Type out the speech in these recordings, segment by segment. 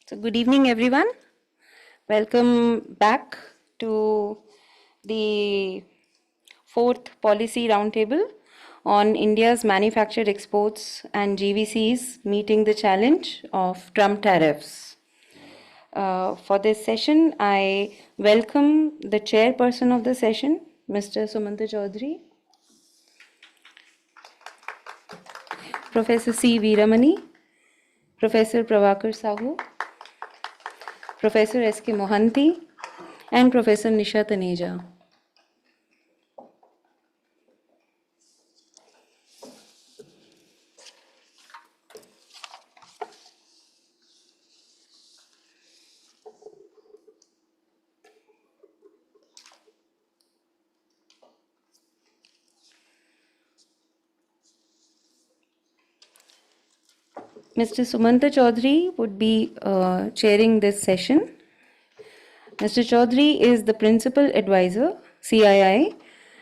So good evening, everyone. Welcome back to the fourth policy roundtable on India's manufactured exports and GVCs meeting the challenge of Trump tariffs. For this session, I welcome the chairperson of the session, Mr. Sumanta Chaudhary, Professor C. Veeramani, Professor Pravakar Sahu, Professor S.K. Mohanty, and Professor Nisha Taneja. Mr. Sumanta Chaudhary would be chairing this session. Mr. Chaudhary is the Principal Advisor, CII,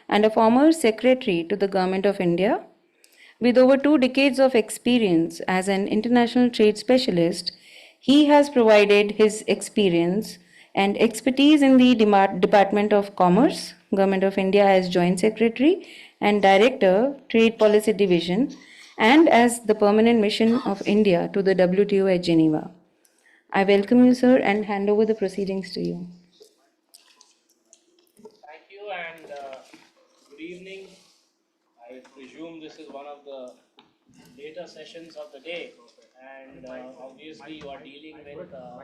and a former Secretary to the Government of India. With over 2 decades of experience as an international trade specialist, he has provided his experience and expertise in the Department of Commerce, Government of India as Joint Secretary and Director, Trade Policy Division, and as the Permanent Mission of India to the WTO at Geneva. I welcome you, sir, and hand over the proceedings to you. Thank you and good evening. I presume this is one of the later sessions of the day, and obviously you are dealing with a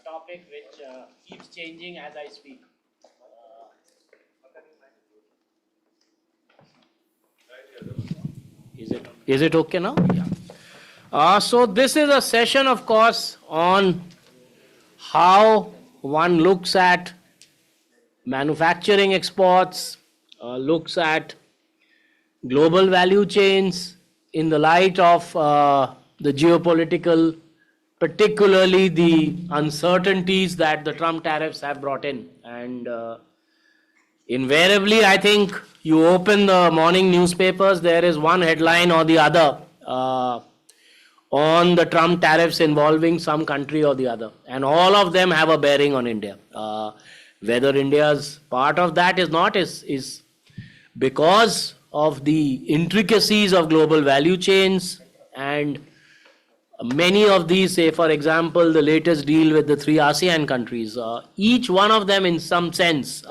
topic which keeps changing as I speak. Is it okay now? Yeah. So this is a session, of course, on how one looks at manufacturing exports, looks at global value chains in the light of the geopolitical, particularly the uncertainties that the Trump tariffs have brought in. And invariably, I think you open the morning newspapers, there is one headline or the other on the Trump tariffs involving some country or the other. And all of them have a bearing on India. Whether India's part of that is not is because of the intricacies of global value chains, and many of these, say for example, the latest deal with the 3 ASEAN countries, each one of them in some sense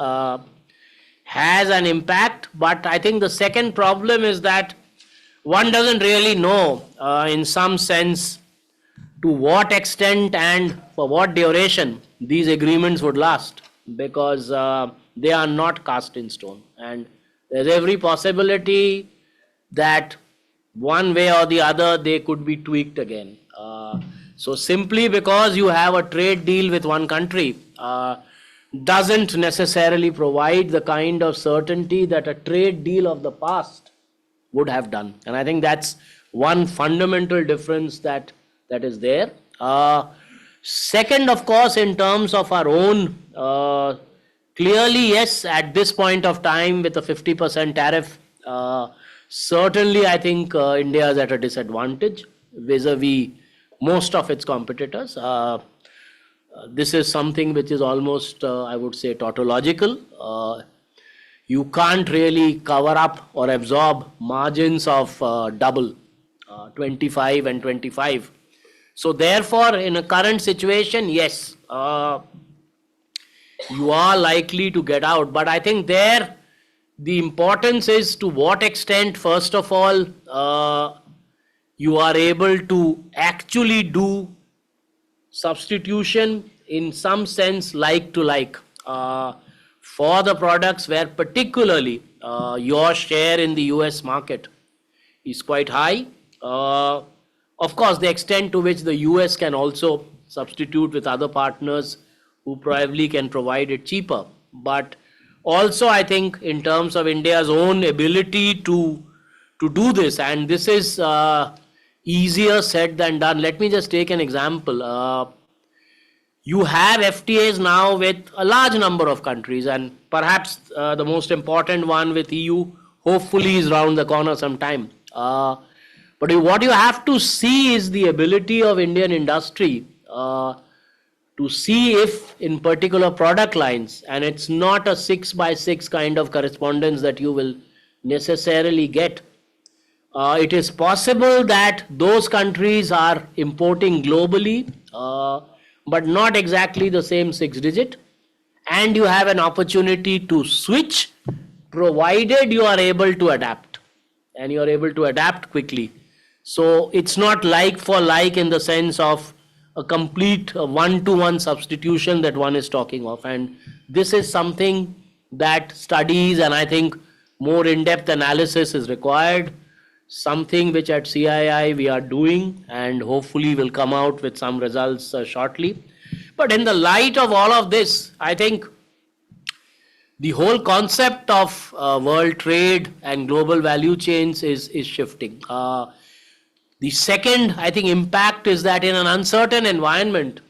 has an impact. But I think the second problem is that one doesn't really know in some sense to what extent and for what duration these agreements would last, because they are not cast in stone, and there's every possibility that one way or the other they could be tweaked again. So simply because you have a trade deal with one country doesn't necessarily provide the kind of certainty that a trade deal of the past would have done. And I think that's one fundamental difference that is there. Second, of course, in terms of our own, clearly, yes, at this point of time with a 50% tariff, certainly I think India is at a disadvantage vis-a-vis most of its competitors. This is something which is almost, I would say, tautological. You can't really cover up or absorb margins of double, 25 and 25. So therefore, in a current situation, yes, you are likely to get out. But I think there, the importance is to what extent, first of all, you are able to actually do substitution in some sense like to like for the products where particularly your share in the US market is quite high. Of course, the extent to which the US can also substitute with other partners who probably can provide it cheaper. But also I think in terms of India's own ability to do this, and this is easier said than done. Let me just take an example. You have FTAs now with a large number of countries, and perhaps the most important one with EU hopefully is round the corner sometime. But what you have to see is the ability of Indian industry to see if in particular product lines, and it's not a 6x6 kind of correspondence that you will necessarily get. It is possible that those countries are importing globally, but not exactly the same 6 digit, and you have an opportunity to switch provided you are able to adapt, and you are able to adapt quickly. So it's not like for like in the sense of a complete one-to-one substitution that one is talking of. And this is something that studies, and I think more in-depth analysis is required, something which at CII we are doing and hopefully will come out with some results shortly. But in the light of all of this, I think the whole concept of world trade and global value chains is shifting. The second, I think, impact is that in an uncertain environment,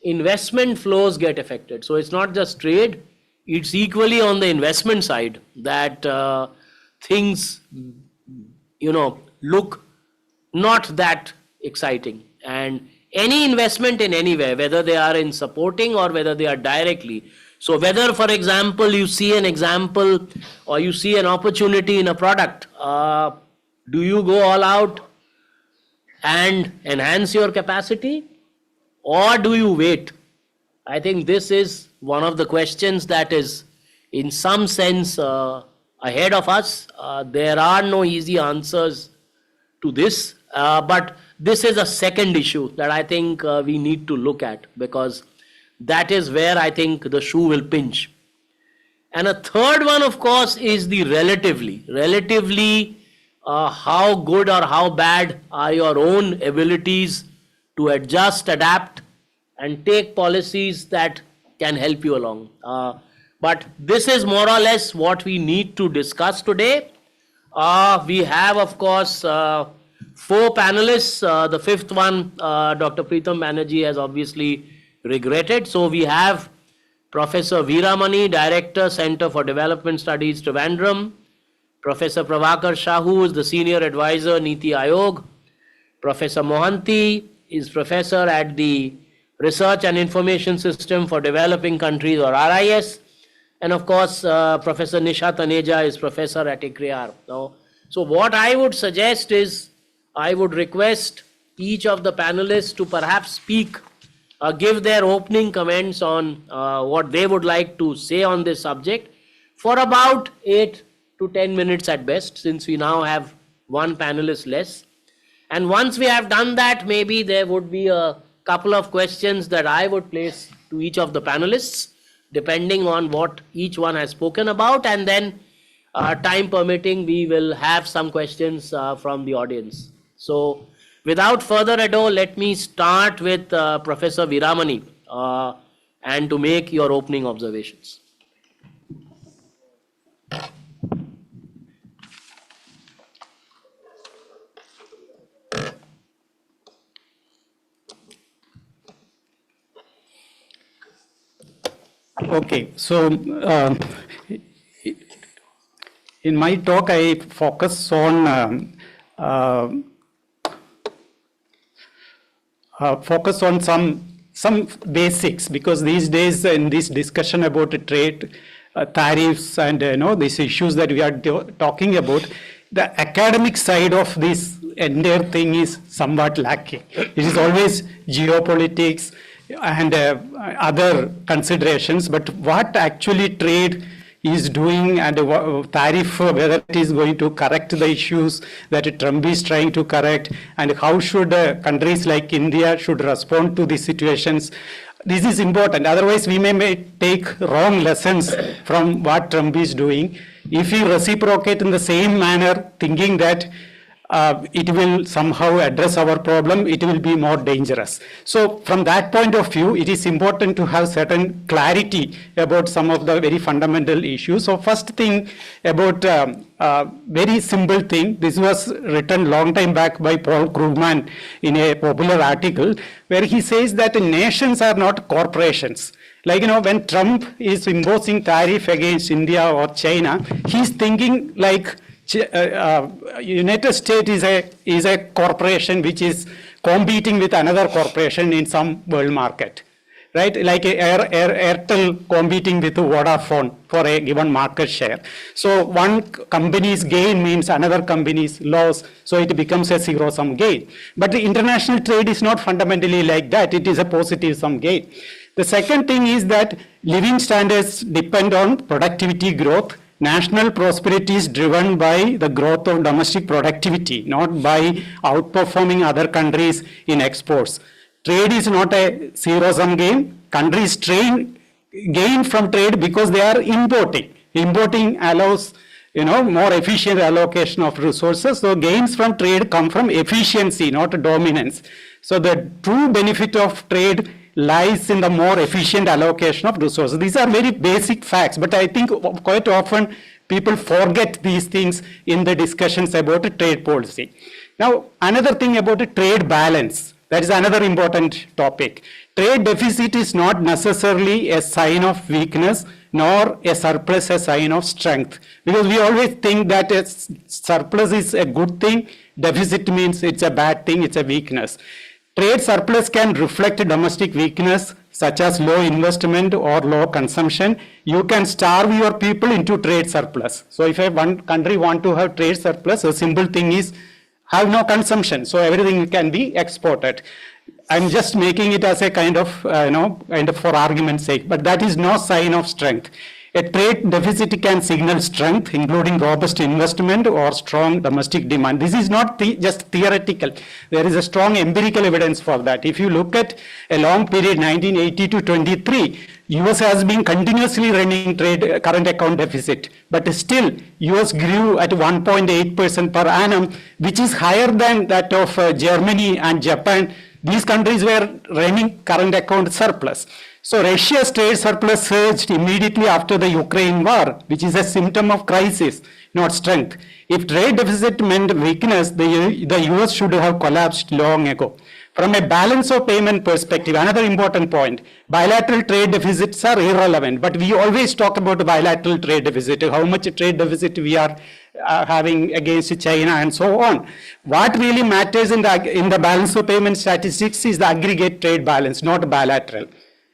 investment flows get affected. So it's not just trade, it's equally on the investment side that things, look not that exciting. And any investment in anywhere, whether they are in supporting or whether they are directly. So whether, for example, you see an example or you see an opportunity in a product, do you go all out and enhance your capacity, or do you wait? I think this is one of the questions that is in some sense ahead of us. There are no easy answers to this, but this is a second issue that I think we need to look at, because that is where I think the shoe will pinch. And a third one, of course, is the relatively how good or how bad are your own abilities to adjust, adapt, and take policies that can help you along. But this is more or less what we need to discuss today. We have, of course, 4 panelists. The fifth one, Dr. Preetham Banerjee, has obviously regretted. So we have Professor Veeramani, Director, Center for Development Studies, Trivandrum. Professor Prabhakar Shahu is the Senior Advisor, Niti Aayog. Professor Mohanty is Professor at the Research and Information System for Developing Countries, or RIS. And of course, Professor Nisha Taneja is Professor at ICRIAR. So what I would suggest is, I would request each of the panelists to perhaps speak, give their opening comments on what they would like to say on this subject for about 8 to 10 minutes at best, since we now have one panelist less. And once we have done that, maybe there would be a couple of questions that I would place to each of the panelists, depending on what each one has spoken about. And then, time permitting, we will have some questions from the audience. So without further ado, let me start with Professor Veeramani and to make your opening observations. Okay, so in my talk, I focus on some basics, because these days in this discussion about trade, tariffs, and these issues that we are talking about, the academic side of this entire thing is somewhat lacking. It is always geopolitics and other considerations, but what actually trade is doing, and tariff, whether it is going to correct the issues that Trump is trying to correct, and how should countries like India should respond to these situations. This is important. Otherwise, we may take wrong lessons from what Trump is doing. If we reciprocate in the same manner, thinking that it will somehow address our problem, it will be more dangerous. So from that point of view, it is important to have certain clarity about some of the very fundamental issues. So first thing about very simple thing, this was written long time back by Paul Krugman in a popular article, where he says that nations are not corporations. Like, when Trump is imposing tariff against India or China, he's thinking like United States is a corporation which is competing with another corporation in some world market. right? Like Airtel competing with Vodafone for a given market share. So one company's gain means another company's loss, so it becomes a zero-sum game. But the international trade is not fundamentally like that. It is a positive-sum game. The second thing is that living standards depend on productivity growth. National prosperity is driven by the growth of domestic productivity, not by outperforming other countries in exports. Trade is not a zero-sum game. Countries gain from trade because they are importing. Importing allows more efficient allocation of resources. So gains from trade come from efficiency, not dominance. So the true benefit of trade lies in the more efficient allocation of resources. These are very basic facts, but I think quite often people forget these things in the discussions about trade policy. Now, another thing about trade balance, that is another important topic. Trade deficit is not necessarily a sign of weakness, nor a surplus a sign of strength. Because we always think that a surplus is a good thing, deficit means it's a bad thing, it's a weakness. Trade surplus can reflect domestic weakness, such as low investment or low consumption. You can starve your people into trade surplus. So if one country want to have trade surplus, a simple thing is have no consumption, so everything can be exported. I'm just making it as a kind of for argument's sake, but that is no sign of strength. A trade deficit can signal strength, including robust investment or strong domestic demand. This is not just theoretical. There is a strong empirical evidence for that. If you look at a long period, 1980 to 23, US has been continuously running trade current account deficit, but still US grew at 1.8% per annum, which is higher than that of Germany and Japan. These countries were running current account surplus. So Russia's trade surplus surged immediately after the Ukraine war, which is a symptom of crisis, not strength. If trade deficit meant weakness, the US should have collapsed long ago. From a balance of payment perspective, another important point, bilateral trade deficits are irrelevant, but we always talk about bilateral trade deficit, how much trade deficit we are having against China and so on. What really matters in the balance of payment statistics is the aggregate trade balance, not bilateral.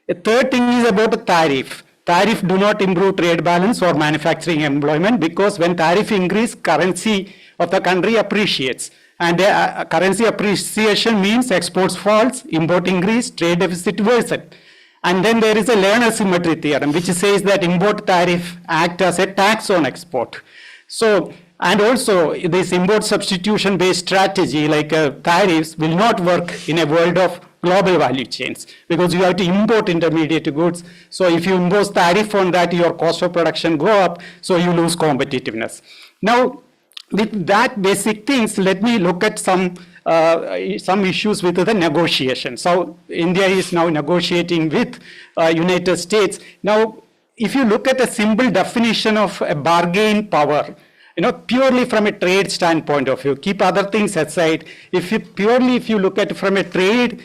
A third thing is about tariff. Tariff do not improve trade balance or manufacturing employment, because when tariff increase, currency of the country appreciates. And currency appreciation means exports falls, import increase, trade deficit worsen. And then there is a Lerner symmetry theorem, which says that import tariff act as a tax on export. So, and also this import substitution based strategy like tariffs will not work in a world of global value chains, because you have to import intermediate goods. So if you impose tariff on that, your cost of production go up, so you lose competitiveness. Now, with that basic things, let me look at some issues with the negotiation. So India is now negotiating with United States. Now, if you look at a simple definition of a bargain power, purely from a trade standpoint of view, keep other things aside. If you look at from a trade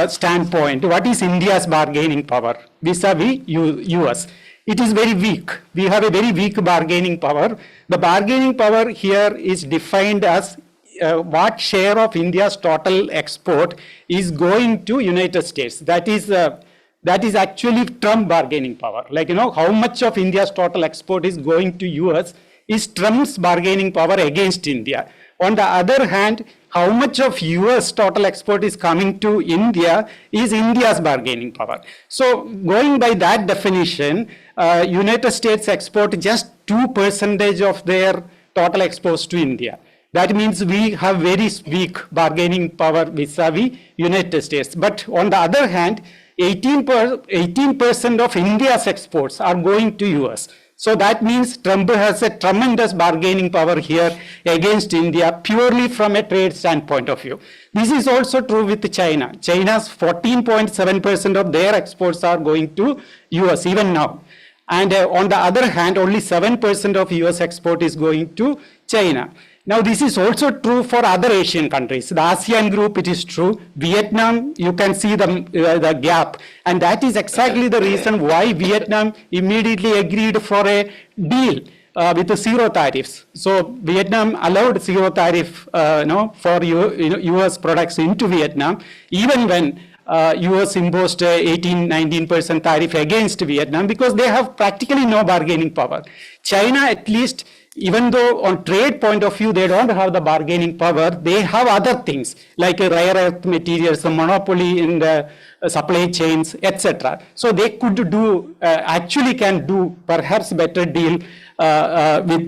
standpoint, what is India's bargaining power vis-a-vis US? It is very weak. We have a very weak bargaining power. The bargaining power here is defined as what share of India's total export is going to United States. That is actually Trump bargaining power. Like, how much of India's total export is going to US is Trump's bargaining power against India. On the other hand, how much of US total export is coming to India is India's bargaining power. So going by that definition, United States export just 2% of their total exports to India. That means we have very weak bargaining power vis-a-vis United States. But on the other hand, 18% of India's exports are going to US. So that means Trump has a tremendous bargaining power here against India purely from a trade standpoint of view. This is also true with China. China's 14.7% of their exports are going to US even now. And on the other hand, only 7% of US export is going to China. Now, this is also true for other Asian countries. The ASEAN group, it is true. Vietnam, you can see the gap. And that is exactly the reason why Vietnam immediately agreed for a deal with the zero tariffs. So Vietnam allowed zero tariff for US products into Vietnam, even when US imposed 18-19% tariff against Vietnam because they have practically no bargaining power. China, at least, even though on trade point of view they don't have the bargaining power, they have other things like rare earth materials, the monopoly in the supply chains, etc. So they could do, actually can do perhaps better deal with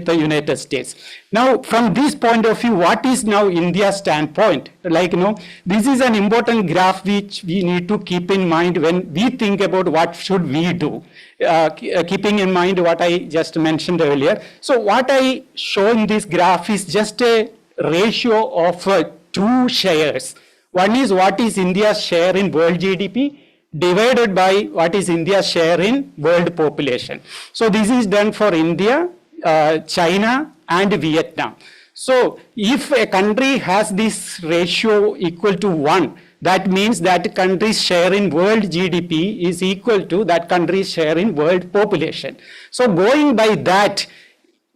the United States. Now, from this point of view, what is now India's standpoint? Like, this is an important graph which we need to keep in mind when we think about what should we do, keeping in mind what I just mentioned earlier. So what I show in this graph is just a ratio of two shares. One is what is India's share in world GDP divided by what is India's share in world population. So this is done for India, China, and Vietnam. So if a country has this ratio equal to 1, that means that country's share in world GDP is equal to that country's share in world population. So going by that,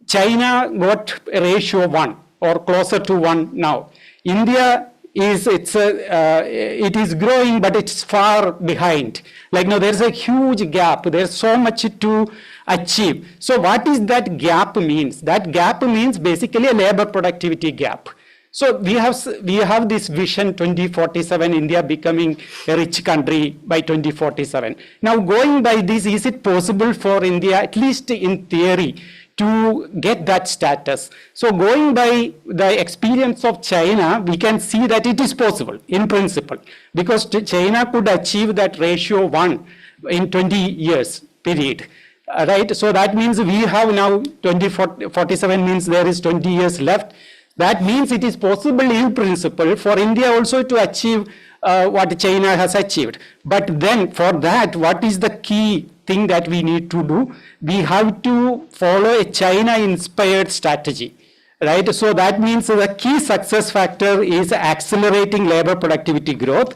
China got a ratio 1 or closer to 1 now. India it is growing, but it's far behind. Like now, there's a huge gap. There's so much to achieve. So what is that gap means? That gap means basically a labor productivity gap. So we have this vision 2047, India becoming a rich country by 2047. Now going by this, is it possible for India, at least in theory, to get that status? So going by the experience of China, we can see that it is possible in principle, because China could achieve that ratio 1 in 20 years period. Right? So that means we have now 2047 means there is 20 years left. That means it is possible in principle for India also to achieve what China has achieved. But then for that, what is the key thing that we need to do? We have to follow a China-inspired strategy, right? So that means the key success factor is accelerating labor productivity growth.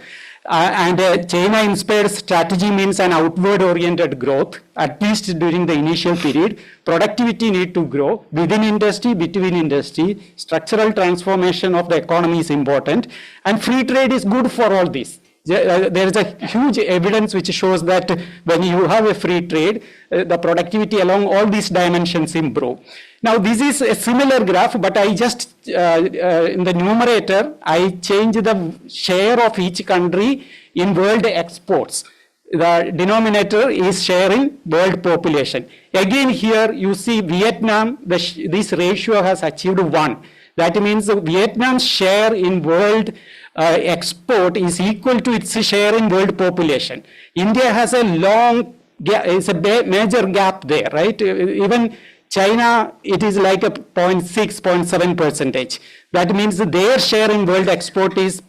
And a China-inspired strategy means an outward-oriented growth, at least during the initial period. Productivity need to grow within industry, between industry. Structural transformation of the economy is important. And free trade is good for all this. There is a huge evidence which shows that when you have a free trade, the productivity along all these dimensions improve. Now this is a similar graph, but I just, in the numerator, I change the share of each country in world exports. The denominator is share in world population. Again here you see Vietnam, this ratio has achieved 1. That means Vietnam's share in world export is equal to its share in world population. India has a long gap, it's a major gap there, right? Even China, it is like a 0.6, 0.7%. That means their share in world export is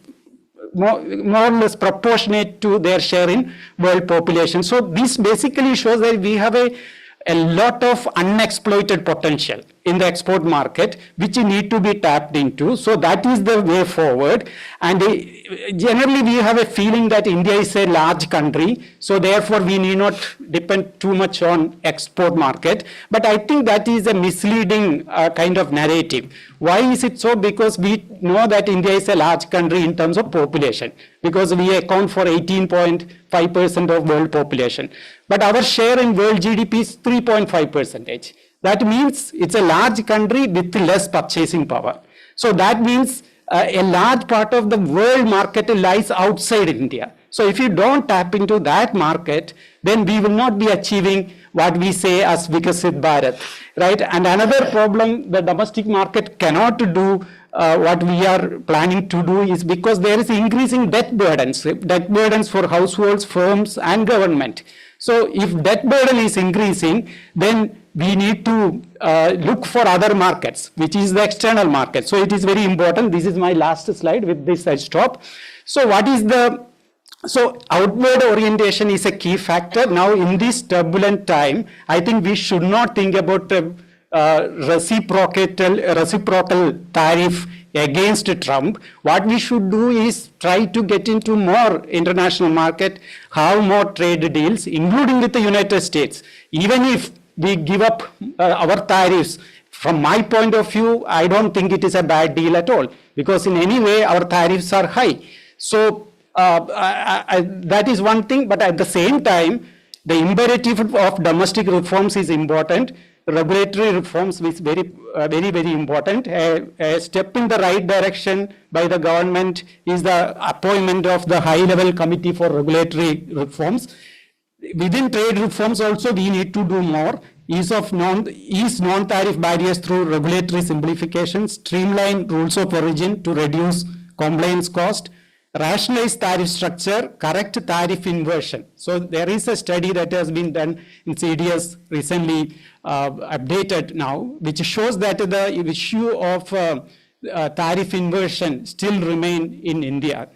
more or less proportionate to their share in world population. So this basically shows that we have a lot of unexploited potential in the export market, which need to be tapped into. So that is the way forward. And generally we have a feeling that India is a large country, so therefore we need not depend too much on export market. But I think that is a misleading kind of narrative. Why is it so? Because we know that India is a large country in terms of population, because we account for 18.5% of world population. But our share in world GDP is 3.5%. That means it's a large country with less purchasing power. So that means a large part of the world market lies outside India. So if you don't tap into that market, then we will not be achieving what we say as Vikasit Bharat, right? And another problem the domestic market cannot do what we are planning to do is because there is increasing debt burdens for households, firms, and government. So if debt burden is increasing, then we need to look for other markets, which is the external market. So it is very important. This is my last slide. With this I stop. So what is so outward orientation is a key factor. Now in this turbulent time, I think we should not think about reciprocal tariff against Trump. What we should do is try to get into more international market, have more trade deals, including with the United States. Even if we give up our tariffs, from my point of view, I don't think it is a bad deal at all, because in any way our tariffs are high. So That is one thing, but at the same time, the imperative of domestic reforms is important. Regulatory reforms is very important. A step in the right direction by the government is the appointment of the high-level committee for regulatory reforms. Within trade reforms also, we need to do more. Ease non-tariff barriers through regulatory simplification, streamline rules of origin to reduce compliance cost, rationalize tariff structure, correct tariff inversion. So there is a study that has been done in CDS recently updated now, which shows that the issue of tariff inversion still remain in India.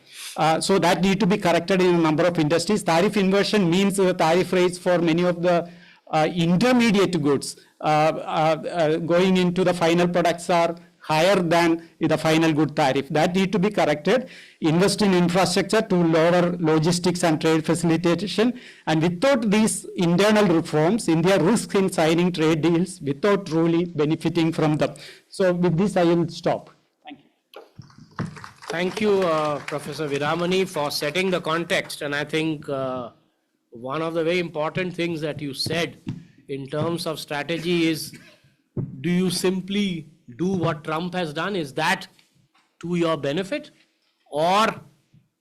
So that need to be corrected in a number of industries. Tariff inversion means the tariff rates for many of the intermediate goods going into the final products are higher than the final good tariff. That need to be corrected. Invest in infrastructure to lower logistics and trade facilitation. And without these internal reforms, India risks in signing trade deals without truly benefiting from them. So with this, I will stop. Thank you. Thank you, Professor Viramani, for setting the context. And I think one of the very important things that you said in terms of strategy is, do you simply do what Trump has done? Is that to your benefit? Or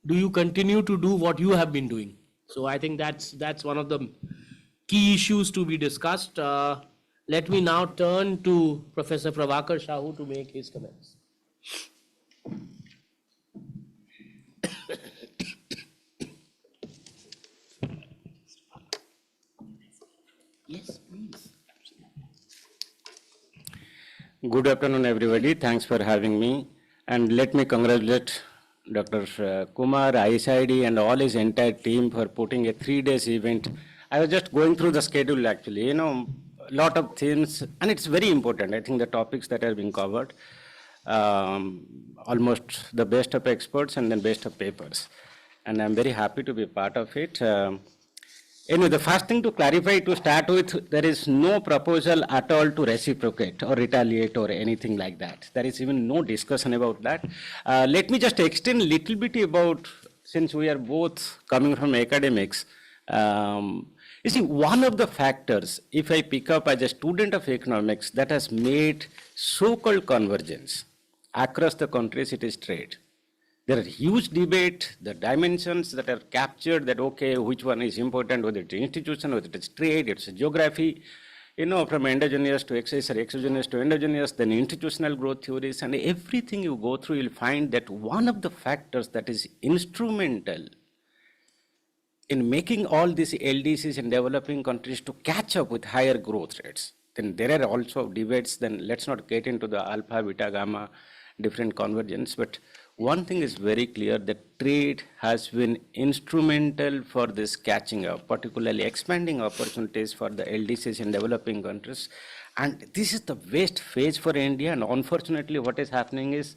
do you continue to do what you have been doing? So I think that's one of the key issues to be discussed. Let me now turn to Professor Prabhakar Shahu to make his comments. Yes, please. Good afternoon, everybody. Thanks for having me. And let me congratulate Dr. Kumar, ISID, and all his entire team for putting a 3-day event. I was just going through the schedule, actually. A lot of themes, and it's very important. I think the topics that are being covered, almost the best of experts and then best of papers. And I'm very happy to be part of it. Anyway, the first thing to clarify to start with, there is no proposal at all to reciprocate or retaliate or anything like that. There is even no discussion about that. Let me just extend a little bit about, since we are both coming from academics, you see, one of the factors, if I pick up as a student of economics, that has made so-called convergence across the countries, it is trade. There are huge debate, the dimensions that are captured, that okay, which one is important, whether it's institution, whether it's trade, it's geography, from endogenous to exogenous to endogenous, then institutional growth theories, and everything you go through, you'll find that one of the factors that is instrumental in making all these LDCs in developing countries to catch up with higher growth rates. Then there are also debates, then let's not get into the alpha, beta, gamma, different convergence, but one thing is very clear, that trade has been instrumental for this catching up, particularly expanding opportunities for the LDCs in developing countries. And this is the best phase for India, and unfortunately what is happening is,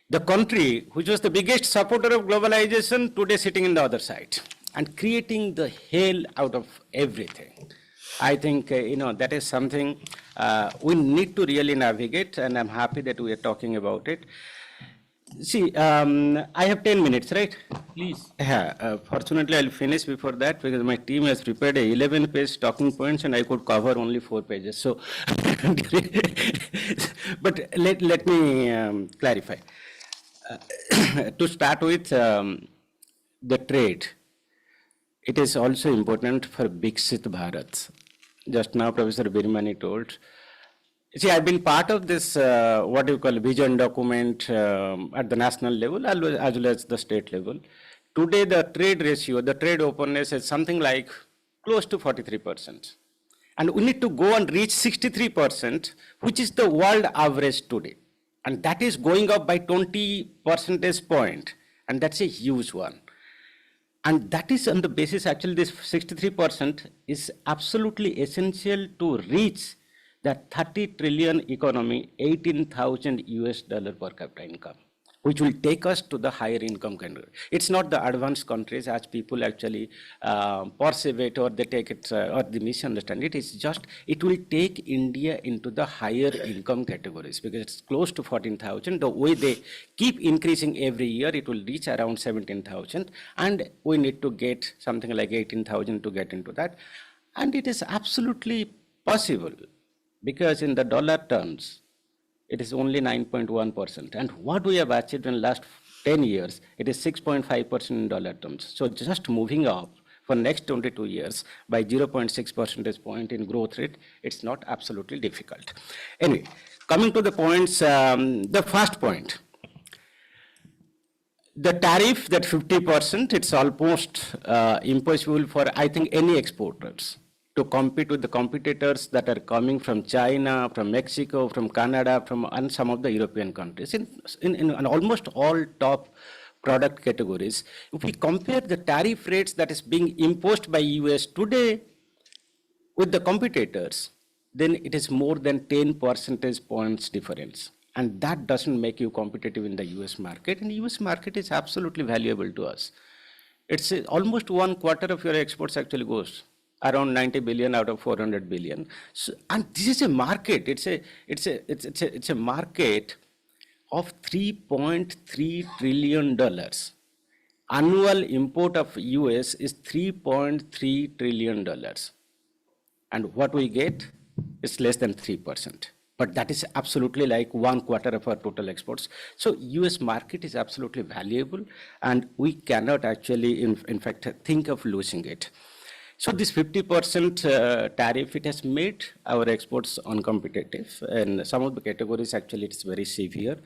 the country which was the biggest supporter of globalization today sitting in the other side and creating the hell out of everything. I think, that is something we need to really navigate, and I'm happy that we are talking about it. See, I have 10 minutes, right? Please. Yeah, fortunately, I'll finish before that because my team has prepared a 11-page talking points and I could cover only 4 pages. So, but let me clarify. To start with, the trade, it is also important for Viksit Bharat. Just now, Professor Viramani told. See, I've been part of this, what you call vision document at the national level as well as the state level. Today, the trade ratio, the trade openness is something like close to 43%. And we need to go and reach 63%, which is the world average today. And that is going up by 20 percentage point. And that's a huge one. And that is on the basis, actually, this 63% is absolutely essential to reach that 30 trillion economy, $18,000 per capita income. which will take us to the higher income country. It's not the advanced countries as people actually perceive it, or they take it, or they misunderstand it. It's just, it will take India into the higher income categories because it's close to 14,000. The way they keep increasing every year, it will reach around 17,000. And we need to get something like 18,000 to get into that. And it is absolutely possible because in the dollar terms, it is only 9.1%. And what we have achieved in the last 10 years, it is 6.5% in dollar terms. So just moving up for next 22 years by 0.6 percentage point in growth rate, it's not absolutely difficult. Anyway, coming to the points, the first point. The tariff, that 50%, it's almost impossible for, I think, any exporters to compete with the competitors that are coming from China, from Mexico, from Canada, and some of the European countries. In almost all top product categories, if we compare the tariff rates that is being imposed by US today with the competitors, then it is more than 10 percentage points difference. And that doesn't make you competitive in the US market. And the US market is absolutely valuable to us. It's almost 1/4 of your exports actually goes, around 90 billion out of 400 billion. So, and this is a market. It's a market of $3.3 trillion. Annual import of US is $3.3 trillion. And what we get is less than 3%. But that is absolutely like 1/4 of our total exports. So US market is absolutely valuable, and we cannot actually, in fact, think of losing it. So this 50% tariff, it has made our exports uncompetitive. And some of the categories, actually, it's very severe.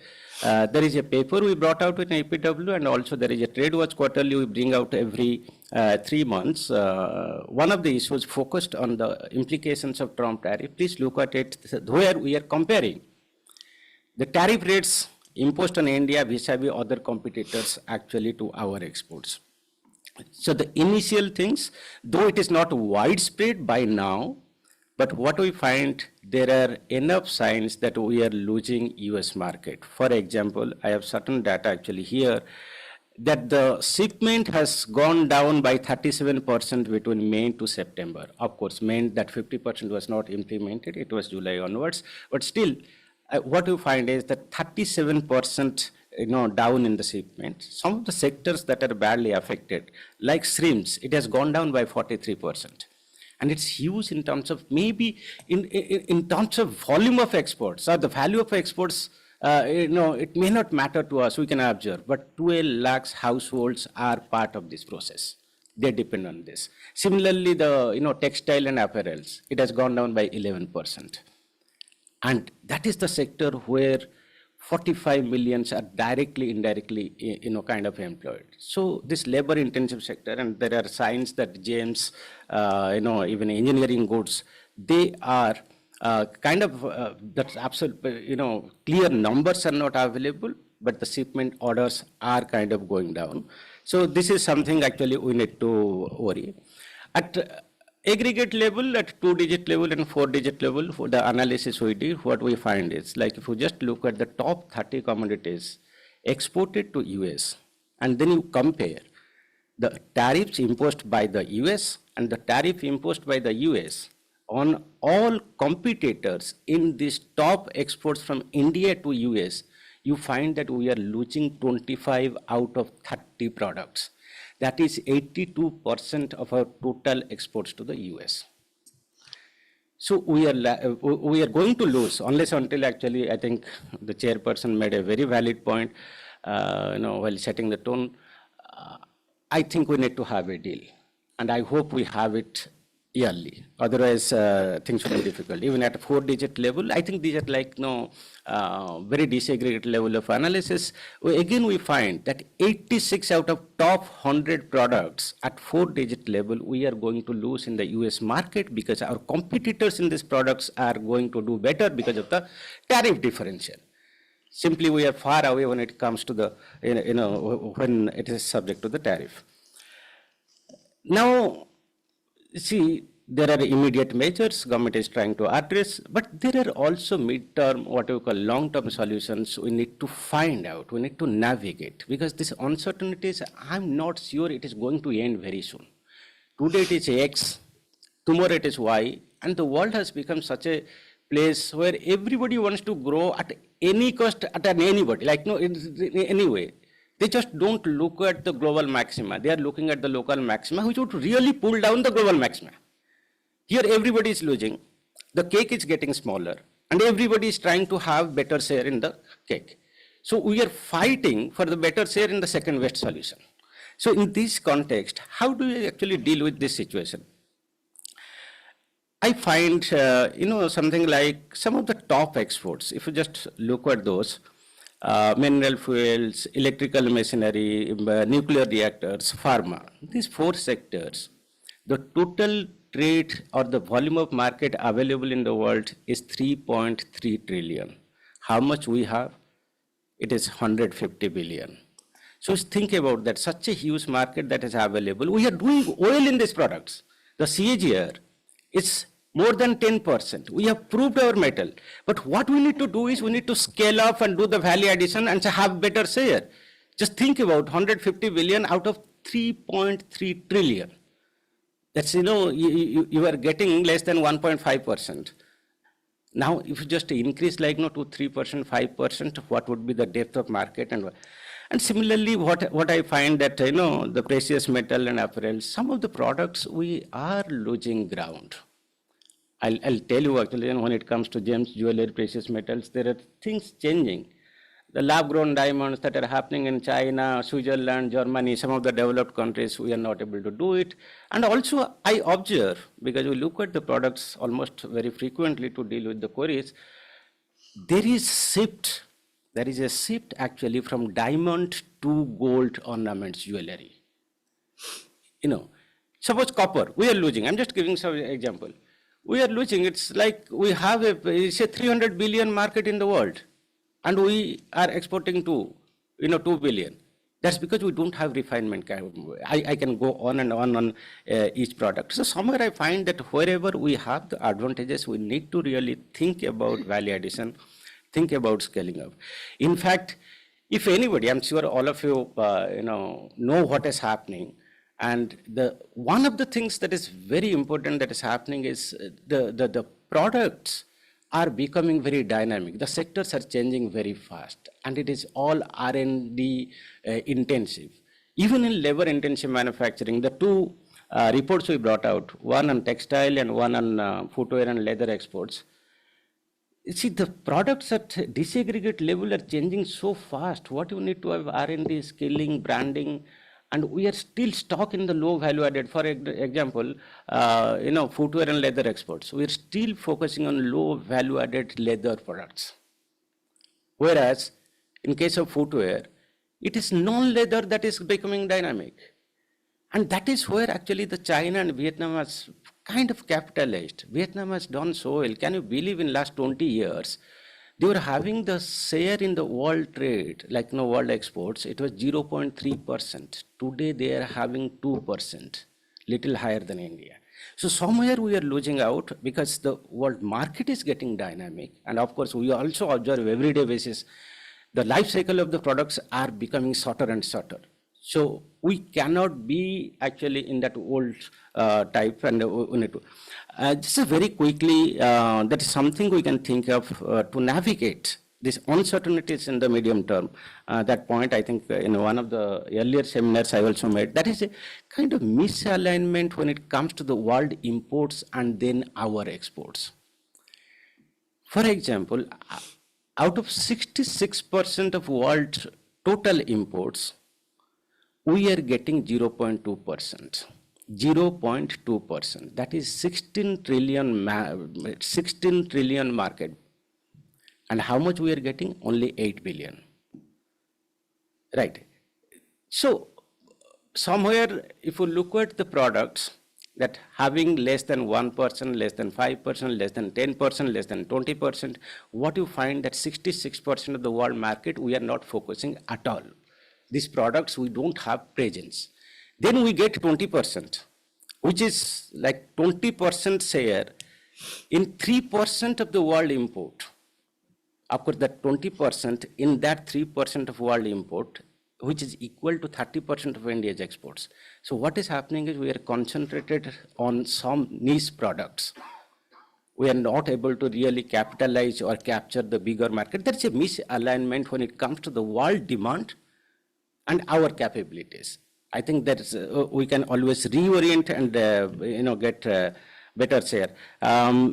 There is a paper we brought out in APW, and also there is a Trade Watch quarterly we bring out every 3 months. One of the issues focused on the implications of Trump tariff. Please look at it, where we are comparing the tariff rates imposed on India vis-a-vis other competitors actually to our exports. So the initial things, though it is not widespread by now, but what we find, there are enough signs that we are losing US market. For example, I have certain data actually here that the shipment has gone down by 37% between May to September. Of course, May, that 50% was not implemented, it was July onwards, but still, what you find is that 37% down in the shipment. Some of the sectors that are badly affected, like shrimps, it has gone down by 43%. And it's huge in terms of, maybe in terms of volume of exports, or the value of exports, it may not matter to us, we can observe, but 12 lakhs households are part of this process. They depend on this. Similarly, the textile and apparels, it has gone down by 11%. And that is the sector where 45 millions are directly, indirectly, kind of employed. So this labor-intensive sector, and there are signs that James, even engineering goods, they are that's absolute, clear numbers are not available, but the shipment orders are kind of going down. So this is something actually we need to worry. At aggregate level, at 2-digit level and 4-digit level, for the analysis we did, what we find is, like if you just look at the top 30 commodities exported to US, and then you compare the tariffs imposed by the US and the tariff imposed by the US on all competitors in these top exports from India to US, you find that we are losing 25 out of 30 products. That is 82% of our total exports to the US. So we are going to lose, unless until actually, I think the chairperson made a very valid point, while setting the tone. I think we need to have a deal, and I hope we have it yearly. Otherwise, things will be difficult. Even at a 4-digit level, I think these are like very disaggregated level of analysis. We find that 86 out of top 100 products at 4-digit level, we are going to lose in the US market because our competitors in these products are going to do better because of the tariff differential. Simply, we are far away when it comes to the, when it is subject to the tariff. Now, see, there are immediate measures government is trying to address, but there are also mid-term, what we call long-term solutions we need to find out, we need to navigate, because this uncertainties, I'm not sure it is going to end very soon. Today it is X, tomorrow it is Y, and the world has become such a place where everybody wants to grow at any cost, at anybody, like no, anyway. They just don't look at the global maxima. They are looking at the local maxima, which would really pull down the global maxima. Here everybody is losing, the cake is getting smaller, and everybody is trying to have better share in the cake. So we are fighting for the better share in the second best solution. So in this context, how do we actually deal with this situation? I find, something like some of the top exports, if you just look at those, mineral fuels, electrical machinery, nuclear reactors, pharma, these 4 sectors, the total trade or the volume of market available in the world is 3.3 trillion. How much we have? It is 150 billion. So think about that, such a huge market that is available. We are doing oil in these products. The CAGR is more than 10%. We have proved our metal. But what we need to do is we need to scale up and do the value addition and have better share. Just think about 150 billion out of 3.3 trillion. That's, you are getting less than 1.5%. Now, if you just increase like to 3%, 5%, what would be the depth of market? And similarly, what I find that, the precious metal and apparel, some of the products we are losing ground. I'll tell you actually, when it comes to gems, jewelry, precious metals, there are things changing. The lab-grown diamonds that are happening in China, Switzerland, Germany, some of the developed countries, we are not able to do it. And also I observe, because we look at the products almost very frequently to deal with the queries, there is a shift actually from diamond to gold ornaments jewelry. Suppose copper, we are losing. I'm just giving some example. We are losing, it's like we have it's a 300 billion market in the world. And we are exporting to, 2 billion. That's because we don't have refinement. I can go on and on each product. So somewhere I find that wherever we have the advantages, we need to really think about value addition, think about scaling up. In fact, if anybody, I'm sure all of you, know what is happening. And one of the things that is very important that is happening is the products are becoming very dynamic. The sectors are changing very fast, and it is all R&D intensive. Even in labor-intensive manufacturing, the 2 reports we brought out, one on textile and one on footwear and leather exports. You see, the products at disaggregate level are changing so fast. What you need to have R&D, scaling, branding, and we are still stuck in the low value added. For example, footwear and leather exports. We are still focusing on low value added leather products. Whereas in case of footwear, it is non-leather that is becoming dynamic. And that is where actually the China and Vietnam has kind of capitalized. Vietnam has done so well. Can you believe in last 20 years, they were having the share in the world trade, like world exports, it was 0.3%. Today they are having 2%, little higher than India. So somewhere we are losing out because the world market is getting dynamic. And of course, we also observe everyday basis, the life cycle of the products are becoming shorter and shorter. So we cannot be actually in that old type, and we need to. Just very quickly, that is something we can think of to navigate these uncertainties in the medium term. That point, I think, in one of the earlier seminars I also made, that is a kind of misalignment when it comes to the world imports and then our exports. For example, out of 66% of world total imports, we are getting 0.2%. 0.2%. That is 16 trillion market. And how much we are getting? Only 8 billion. Right. So somewhere, if you look at the products that having less than 1%, less than 5%, less than 10%, less than 20%, what you find that 66% of the world market, we are not focusing at all. These products, we don't have presence. Then we get 20%. which is like 20% share in 3% of the world import. Of course, that 20% in that 3% of world import, which is equal to 30% of India's exports. So what is happening is we are concentrated on some niche products. We are not able to really capitalize or capture the bigger market. There's a misalignment when it comes to the world demand and our capabilities. I think that we can always reorient and get better share.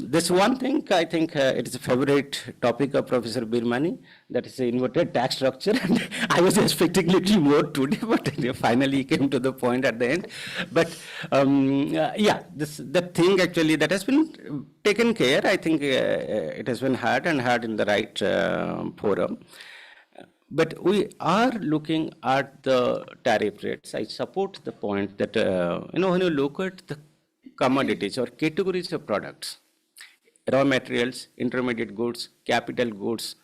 This one thing, I think it is a favorite topic of Professor Birmani, that is the inverted tax structure. And I was expecting a little more today, but finally came to the point at the end. But yeah, the thing actually that has been taken care, I think it has been had in the right forum. But we are looking at the tariff rates. I support the point that, when you look at the commodities or categories of products, raw materials, intermediate goods, capital goods,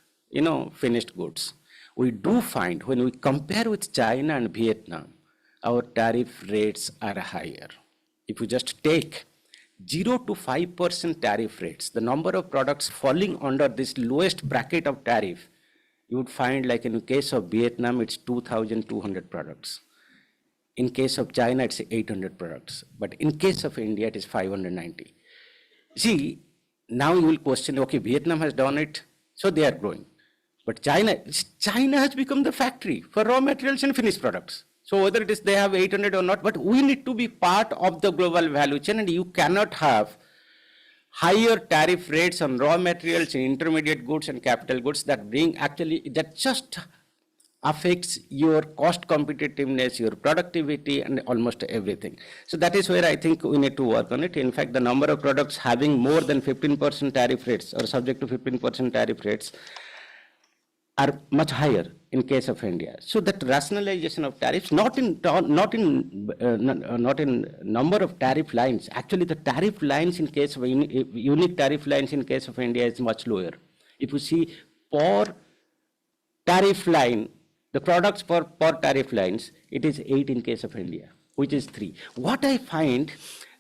finished goods, we do find when we compare with China and Vietnam, our tariff rates are higher. If you just take 0 to 5% tariff rates, the number of products falling under this lowest bracket of tariff, you would find, like in the case of Vietnam, it's 2,200 products. In case of China, it's 800 products. But in case of India, it is 590. See, now you will question, okay, Vietnam has done it, so they are growing. But China has become the factory for raw materials and finished products. So whether it is they have 800 or not, but we need to be part of the global value chain, and you cannot have higher tariff rates on raw materials and intermediate goods and capital goods that just affects your cost competitiveness, your productivity, and almost everything. So that is where I think we need to work on it. In fact, the number of products having more than 15% tariff rates or subject to 15% tariff rates are much higher in case of India. So that rationalization of tariffs, not in number of tariff lines. Actually, the tariff lines in case of unique tariff lines in case of India is much lower. If you see per tariff line, the products per tariff lines, it is 8 in case of India, which is 3. What I find,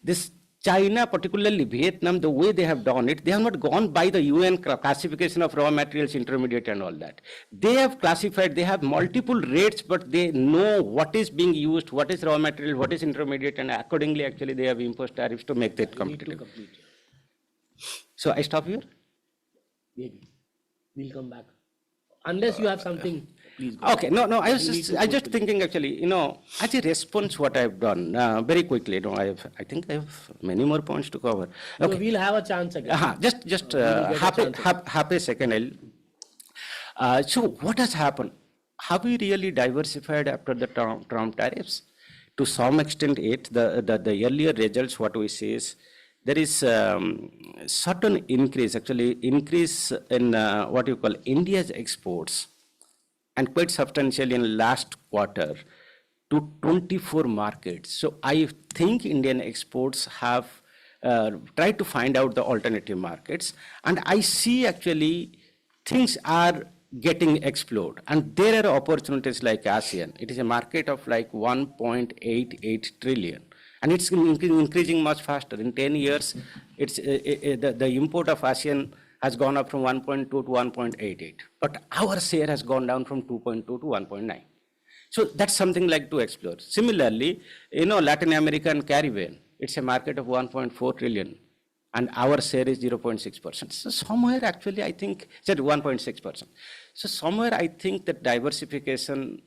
this China, particularly Vietnam, the way they have done it, they have not gone by the UN classification of raw materials, intermediate and all that. They have classified, they have multiple rates, but they know what is being used, what is raw material, what is intermediate, and accordingly, actually, they have imposed tariffs to make that competitive. So I stop here? Maybe. We'll come back. Unless you have something, please go. Okay, no, I just thinking actually, as a response what I've done, very quickly, I think I have many more points to cover. So Okay, we'll have a chance again. just half a second. So what has happened? Have we really diversified after the Trump tariffs? To some extent, the earlier results, what we see is, there is certain increase in what you call India's exports, and quite substantially in last quarter to 24 markets. So I think Indian exports have tried to find out the alternative markets, and I see actually things are getting explored, and there are opportunities like ASEAN. It is a market of like 1.88 trillion. And it's increasing much faster. In 10 years, the import of ASEAN has gone up from 1.2 to 1.88. But our share has gone down from 2.2 to 1.9. So that's something like to explore. Similarly, Latin America and Caribbean, it's a market of 1.4 trillion. And our share is 0.6%. So somewhere actually, I think, 1.6%. So somewhere I think that diversification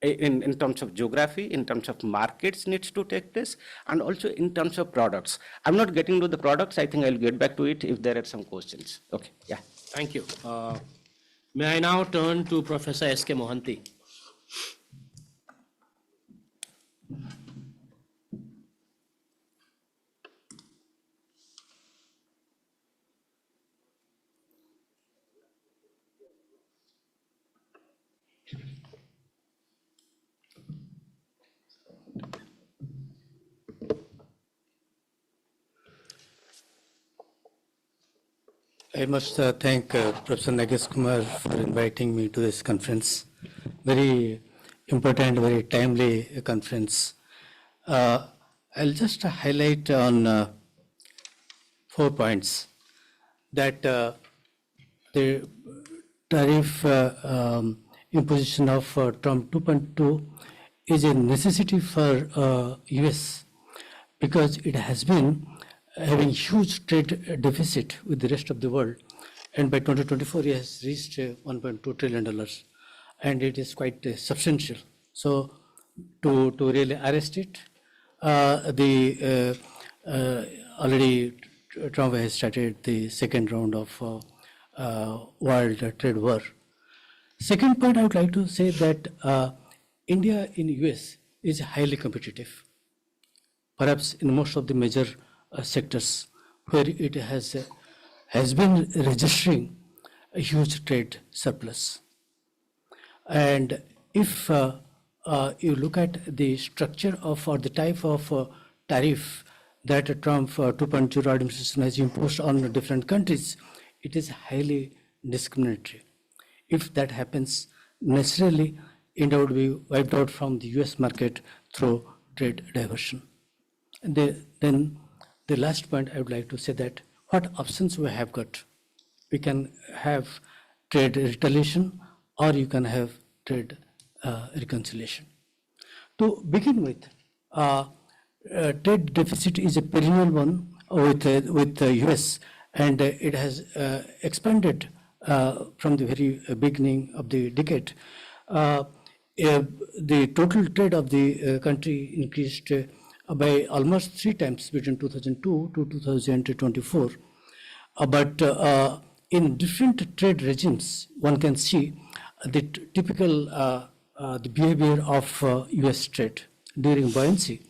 in terms of geography, in terms of markets needs to take place, and also in terms of products. I'm not getting to the products. I think I'll get back to it if there are some questions. Okay, yeah. Thank you. May I now turn to Professor S.K. Mohanty. I must thank Professor Nagesh Kumar for inviting me to this conference. Very important, very timely conference. I'll just highlight on 4 points that the tariff imposition of Trump 2.2 is a necessity for US because it has been having huge trade deficit with the rest of the world, and by 2024 it has reached $1.2 trillion, and it is quite substantial. So to really arrest it, already Trump has started the second round of world trade war. Second point, I would like to say that India in US is highly competitive, perhaps in most of the major sectors where it has been registering a huge trade surplus. And if you look at the structure of or the type of tariff that Trump 2.0 administration has imposed on different countries, it is highly discriminatory. If that happens, necessarily India would be wiped out from the US market through trade diversion. And then the last point I would like to say that what options we have got. We can have trade retaliation or you can have trade reconciliation. To begin with, trade deficit is a perennial one with the US, and it has expanded from the very beginning of the decade. The total trade of the country increased by almost 3 times between 2002 to 2024. But in different trade regimes, one can see the typical the behavior of US trade during buoyancy.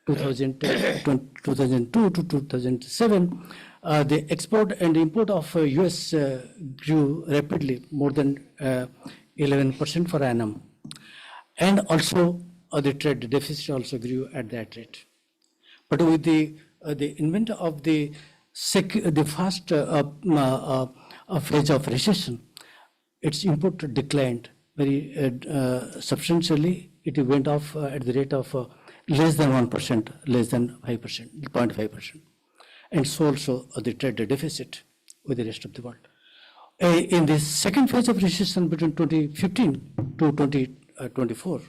2002 to 2007, the export and import of US grew rapidly, more than 11% per annum. And also the trade deficit also grew at that rate. But with the invent of the first phase of recession, its import declined very substantially. It went off at the rate of less than 1%, less than 5%, 0.5%. And so also the trade deficit with the rest of the world. In the second phase of recession between 2015 to 2024,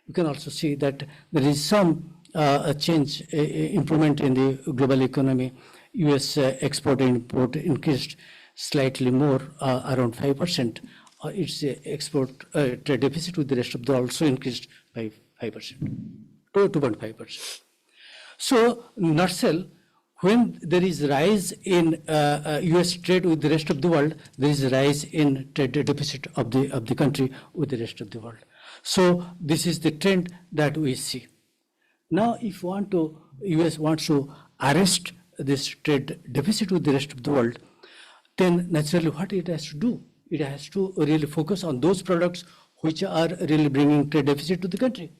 you can also see that there is some change, improvement in the global economy. US export and import increased slightly more, around 5%. Its export trade deficit with the rest of the world also increased by 5%, to 2.5%. So, in nutshell, when there is rise in US trade with the rest of the world, there is a rise in trade deficit of the country with the rest of the world. So this is the trend that we see. Now, if US wants to arrest this trade deficit with the rest of the world, then naturally what it has to do? It has to really focus on those products which are really bringing trade deficit to the country.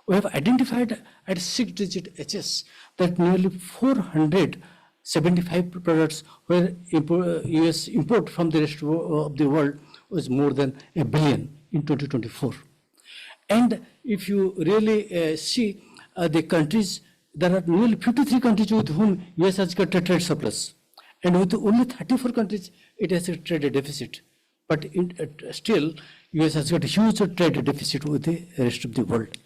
We have identified at 6-digit HS that nearly 475 products where US import from the rest of the world was more than 1 billion in 2024. And if you really see the countries, there are nearly 53 countries with whom US has got a trade surplus. And with only 34 countries, it has a trade deficit. But still, US has got a huge trade deficit with the rest of the world.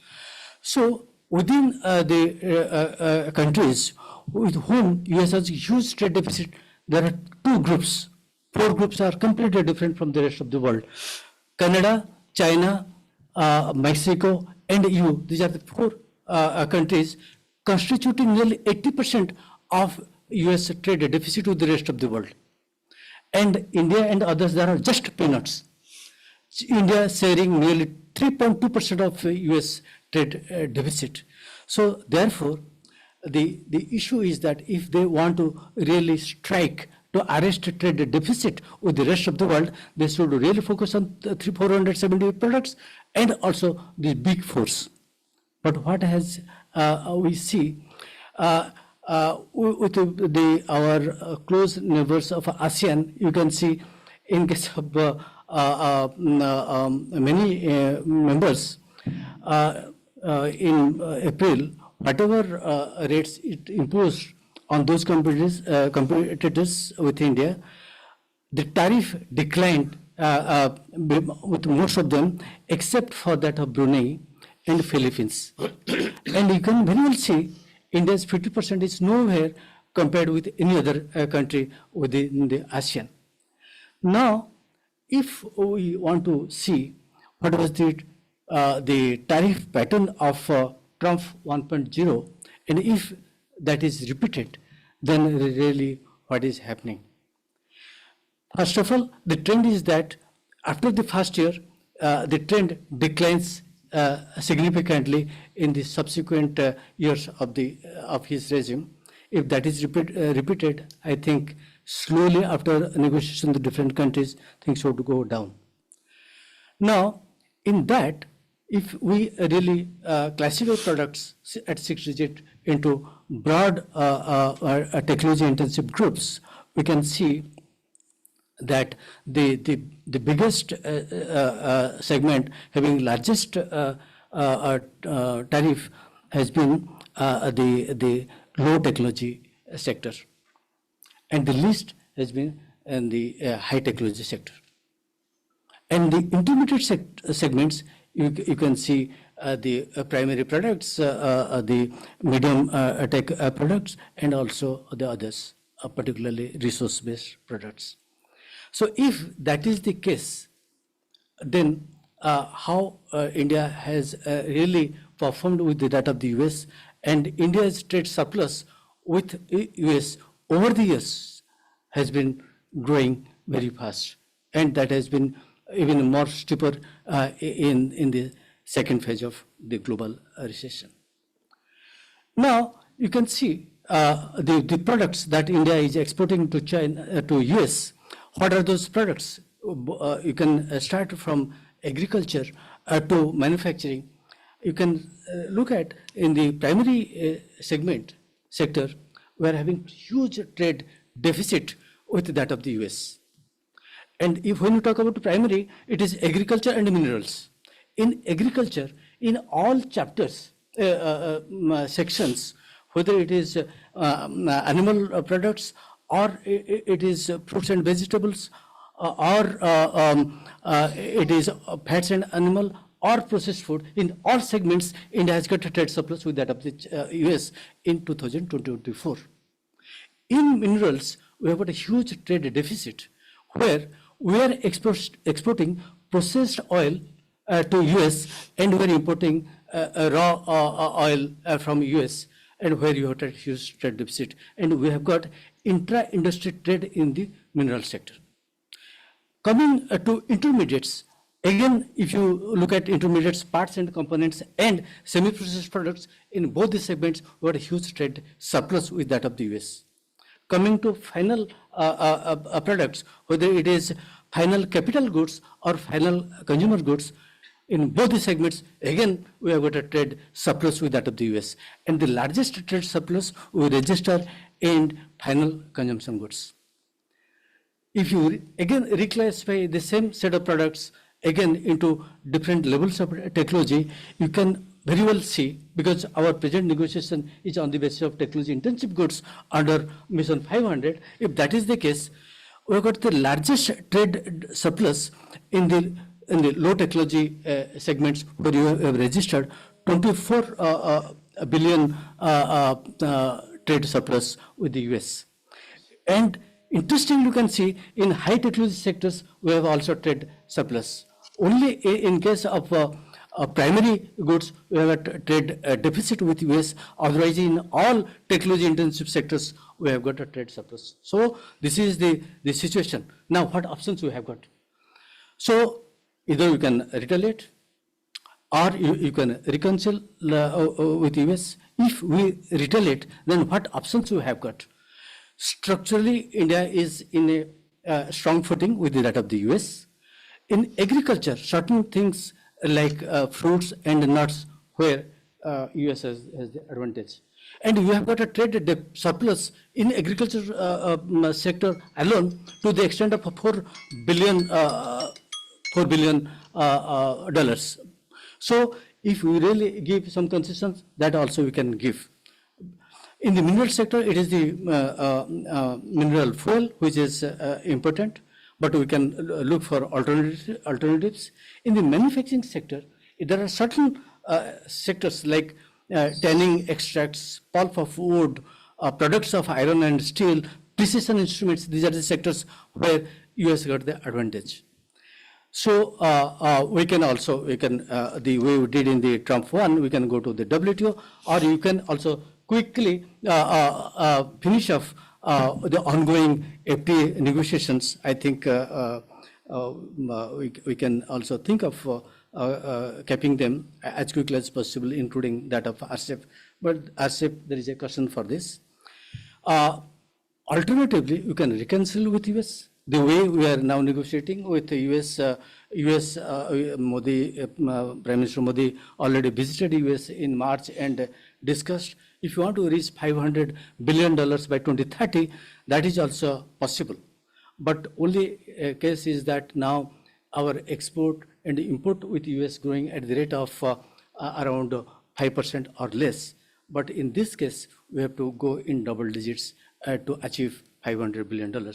So within the countries with whom US has a huge trade deficit, there are 2 groups. 4 groups are completely different from the rest of the world. Canada, China, Mexico, and EU. These are the 4 countries constituting nearly 80% of US trade deficit with the rest of the world. And India and others, there are just peanuts. India sharing nearly 3.2% of US trade deficit. So therefore, the issue is that if they want to really strike to arrest trade deficit with the rest of the world, they should really focus on the 470 products and also the big fours. But what has we see with our close neighbors of ASEAN, you can see in case of many members in April, whatever rates it imposed on those competitors with India, the tariff declined with most of them, except for that of Brunei and Philippines. And you can very well see India's 50% is nowhere compared with any other country within the ASEAN. Now, if we want to see what was the tariff pattern of Trump 1.0, and if that is repeated, then really what is happening? First of all, the trend is that after the first year, the trend declines significantly in the subsequent years of his regime. If that is repeated, I think slowly after negotiation with different countries, things would go down. Now, in that, if we really classify products at 6 digit into broad technology intensive groups, we can see that the biggest segment having largest tariff has been the low technology sector, and the least has been in the high technology sector. And the intermediate segments, you can see the primary products, the medium tech products, and also the others, particularly resource-based products. So if that is the case, then how India has really performed with that of the US, and India's trade surplus with US over the years has been growing very fast, and that has been even more steeper in the second phase of the global recession. Now you can see the products that India is exporting to China, to US. What are those products? You can start from agriculture to manufacturing. You can look at in the primary sector, we are having huge trade deficit with that of the US. And if when you talk about primary, it is agriculture and minerals. In agriculture, in all chapters, sections, whether it is animal products or it is fruits and vegetables, or it is fats and animal or processed food, in all segments, India has got a trade surplus with that of the US in 2024. In minerals, we have got a huge trade deficit where we are exporting processed oil to US, and we are importing raw oil from US, and where you have a huge trade deficit. And we have got intra-industry trade in the mineral sector. Coming to intermediates, again, if you look at intermediates, parts and components, and semi-processed products, in both these segments, we have a huge trade surplus with that of the US. Coming to final products, whether it is final capital goods or final consumer goods, in both the segments, again, we have got a trade surplus with that of the US. And the largest trade surplus we register in final consumption goods. If you again reclassify the same set of products again into different levels of technology, you can very well see, because our present negotiation is on the basis of technology intensive goods under Mission 500. If that is the case, we have got the largest trade surplus in the low technology segments, where you have registered 24 billion trade surplus with the US. And interestingly, you can see in high technology sectors, we have also trade surplus. Only in case of primary goods, we have a trade deficit with US. Otherwise, in all technology intensive sectors, we have got a trade surplus. So this is the situation. Now, what options we have got? So either you can retaliate, or you can reconcile with US. If we retaliate, then what options we have got? Structurally, India is in a strong footing with that of the US. In agriculture, certain things like fruits and nuts, where US has the advantage. And we have got a trade surplus in agriculture sector alone to the extent of $4 billion. So If we really give some concessions, that also we can give. In the mineral sector, it is the mineral fuel which is important, but we can look for alternatives. In the manufacturing sector, there are certain sectors like tanning extracts, pulp of wood, products of iron and steel, precision instruments. These are the sectors where US got the advantage. So we can the way we did in the Trump one, we can go to the WTO, or you can also quickly finish off the ongoing FTA negotiations. I think we can also think of keeping them as quickly as possible, including that of RCEP. But RCEP, there is a question for this. Alternatively, you can reconcile with US. The way we are now negotiating with the US Modi, Prime Minister Modi already visited US in March and discussed. If you want to reach $500 billion by 2030, that is also possible. But only case is that now our export and import with US growing at the rate of around 5% or less. But in this case, we have to go in double digits to achieve $500 billion.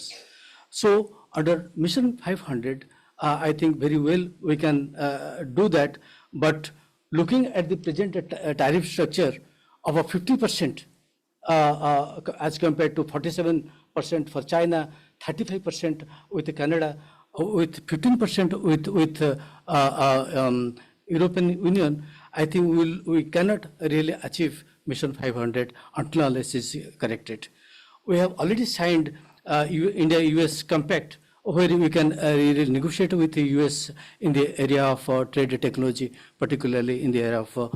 So under Mission 500, I think very well we can do that. But looking at the present tariff structure of a 50% as compared to 47% for China, 35% with Canada, with 15% with European Union, I think we cannot really achieve Mission 500 until unless is corrected. We have already signed India-US compact, where we can really negotiate with the US in the area of trade technology, particularly in the area of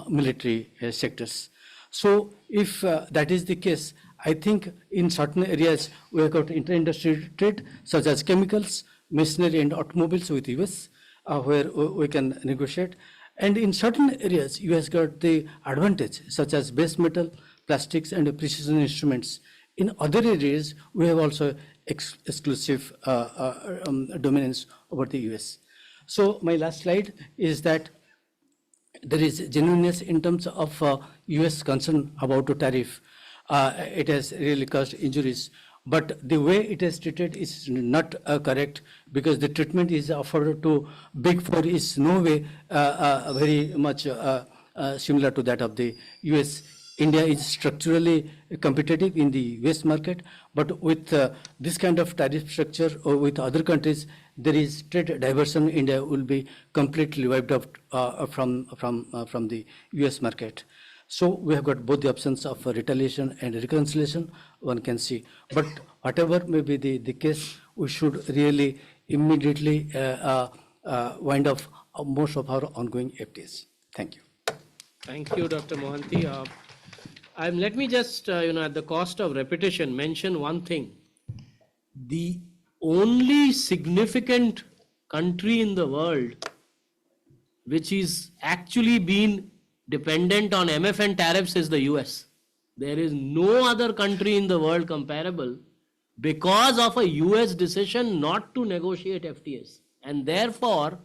military sectors. So if that is the case, I think in certain areas we have got inter-industry trade, such as chemicals, machinery and automobiles with US, where we can negotiate. And in certain areas, US got the advantage, such as base metal, plastics and precision instruments. In other areas, we have also exclusive dominance over the US. So my last slide is that there is genuineness in terms of US concern about the tariff. It has really caused injuries, but the way it is treated is not correct, because the treatment is offered to Big Four is no way very much similar to that of the US. India is structurally competitive in the US market, but with this kind of tariff structure or with other countries, there is trade diversion. India will be completely wiped out from the US market. So we have got both the options of retaliation and reconciliation, one can see. But whatever may be the case, we should really immediately wind up most of our ongoing FTAs. Thank you. Thank you, Dr. Mohanty. Let me just, at the cost of repetition, mention one thing. The only significant country in the world which is actually been dependent on MFN tariffs is the US. There is no other country in the world comparable because of a US decision not to negotiate FTAs. And therefore,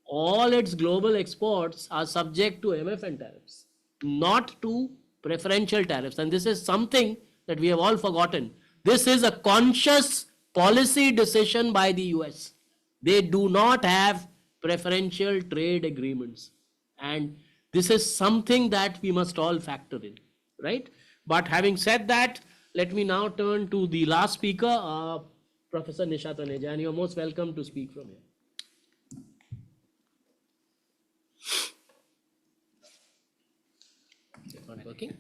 all its global exports are subject to MFN tariffs, not to preferential tariffs. And this is something that we have all forgotten. This is a conscious policy decision by the US. They do not have preferential trade agreements. And this is something that we must all factor in, right? But having said that, let me now turn to the last speaker, Professor Nisha Taneja, and you're most welcome to speak from here. It's not working?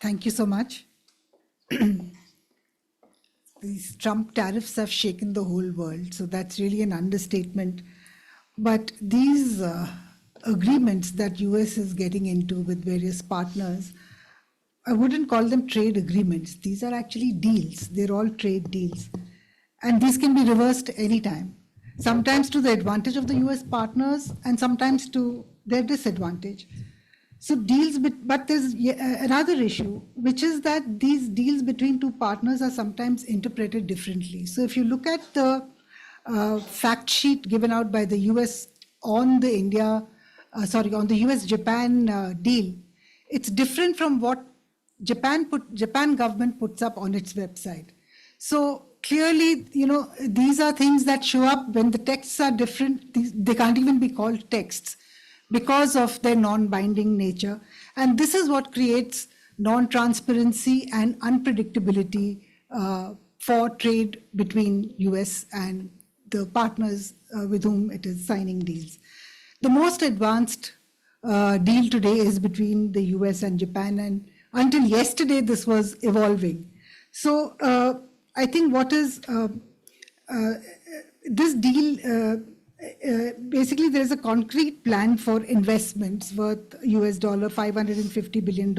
Thank you so much. These Trump tariffs have shaken the whole world, so that's really an understatement. But these agreements that US is getting into with various partners, I wouldn't call them trade agreements. These are actually deals. They're all trade deals. And these can be reversed anytime, sometimes to the advantage of the US partners and sometimes to their disadvantage. So but there's another issue, which is that these deals between two partners are sometimes interpreted differently. So if you look at the fact sheet given out by the US on the on the US-Japan deal, it's different from what Japan government puts up on its website. So clearly, these are things that show up when the texts are different. They can't even be called texts because of their non-binding nature. And this is what creates non-transparency and unpredictability for trade between US and the partners with whom it is signing deals. The most advanced deal today is between the US and Japan, and until yesterday this was evolving. So I think what is this deal, basically there is a concrete plan for investments worth US $550 billion.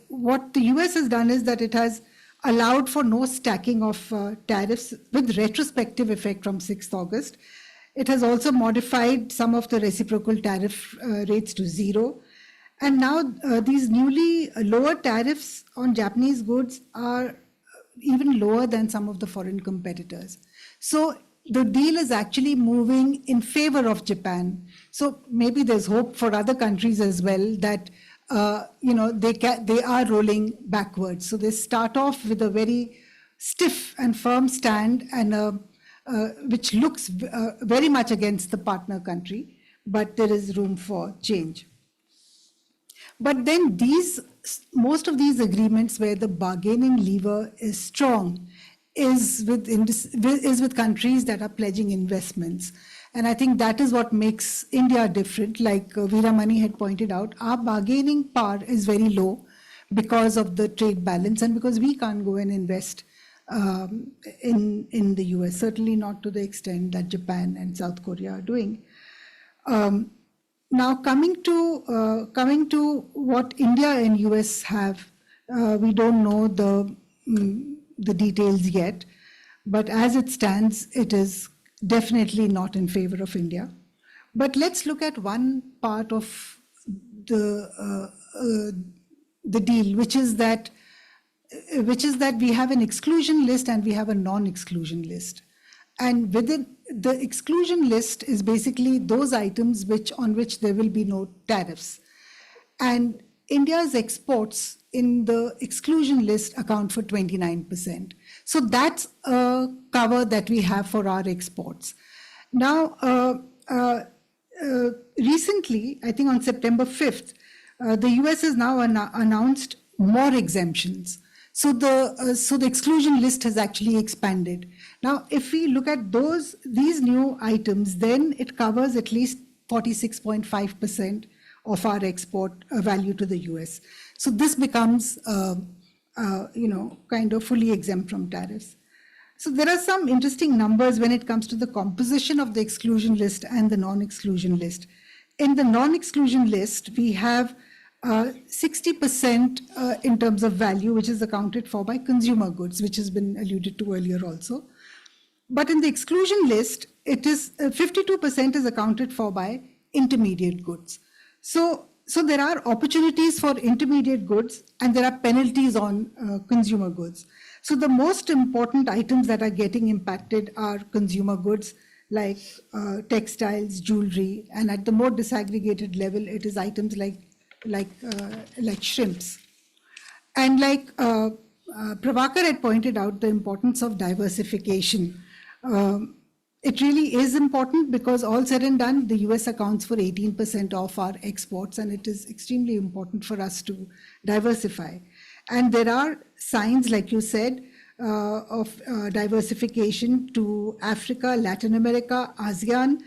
What the US has done is that it has allowed for no stacking of tariffs with retrospective effect from 6th August. It has also modified some of the reciprocal tariff rates to zero. And now these newly lower tariffs on Japanese goods are even lower than some of the foreign competitors. So the deal is actually moving in favor of Japan. So maybe there's hope for other countries as well that they are rolling backwards. So they start off with a very stiff and firm stand, and which looks very much against the partner country, but there is room for change. But then most of these agreements where the bargaining lever is strong is with countries that are pledging investments. And I think that is what makes India different. Like Veeramani had pointed out, our bargaining power is very low because of the trade balance and because we can't go and invest in the US, certainly not to the extent that Japan and South Korea are doing. Now coming to what India and US have, we don't know the details yet, but as it stands, it is definitely not in favor of India. But let's look at one part of the deal, which is that we have an exclusion list and we have a non-exclusion list. And within the exclusion list is basically those items on which there will be no tariffs. And India's exports in the exclusion list account for 29%. So that's a cover that we have for our exports. Now, recently, I think on September 5th, the US has now announced more exemptions. So the exclusion list has actually expanded. Now, if we look at these new items, then it covers at least 46.5% of our export value to the US. So this becomes, kind of fully exempt from tariffs. So there are some interesting numbers when it comes to the composition of the exclusion list and the non-exclusion list. In the non-exclusion list, we have 60% in terms of value, which is accounted for by consumer goods, which has been alluded to earlier also. But in the exclusion list, it is 52% is accounted for by intermediate goods. So there are opportunities for intermediate goods and there are penalties on consumer goods. So the most important items that are getting impacted are consumer goods like textiles, jewelry, and at the more disaggregated level, it is items like shrimps. And like Prabhakar had pointed out, the importance of diversification. It really is important because all said and done, the US accounts for 18% of our exports, and it is extremely important for us to diversify. And there are signs, like you said, of diversification to Africa, Latin America, ASEAN.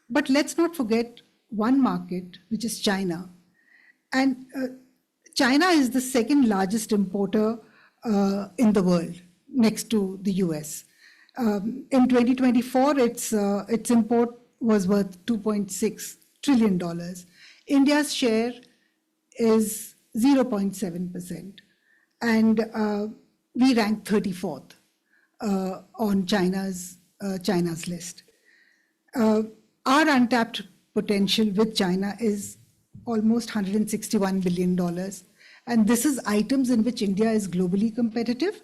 But let's not forget one market, which is China. And China is the second largest importer in the world, next to the US. In 2024, its import was worth $2.6 trillion. India's share is 0.7%. And we rank 34th on China's list. Our untapped potential with China is almost $161 billion. And this is items in which India is globally competitive.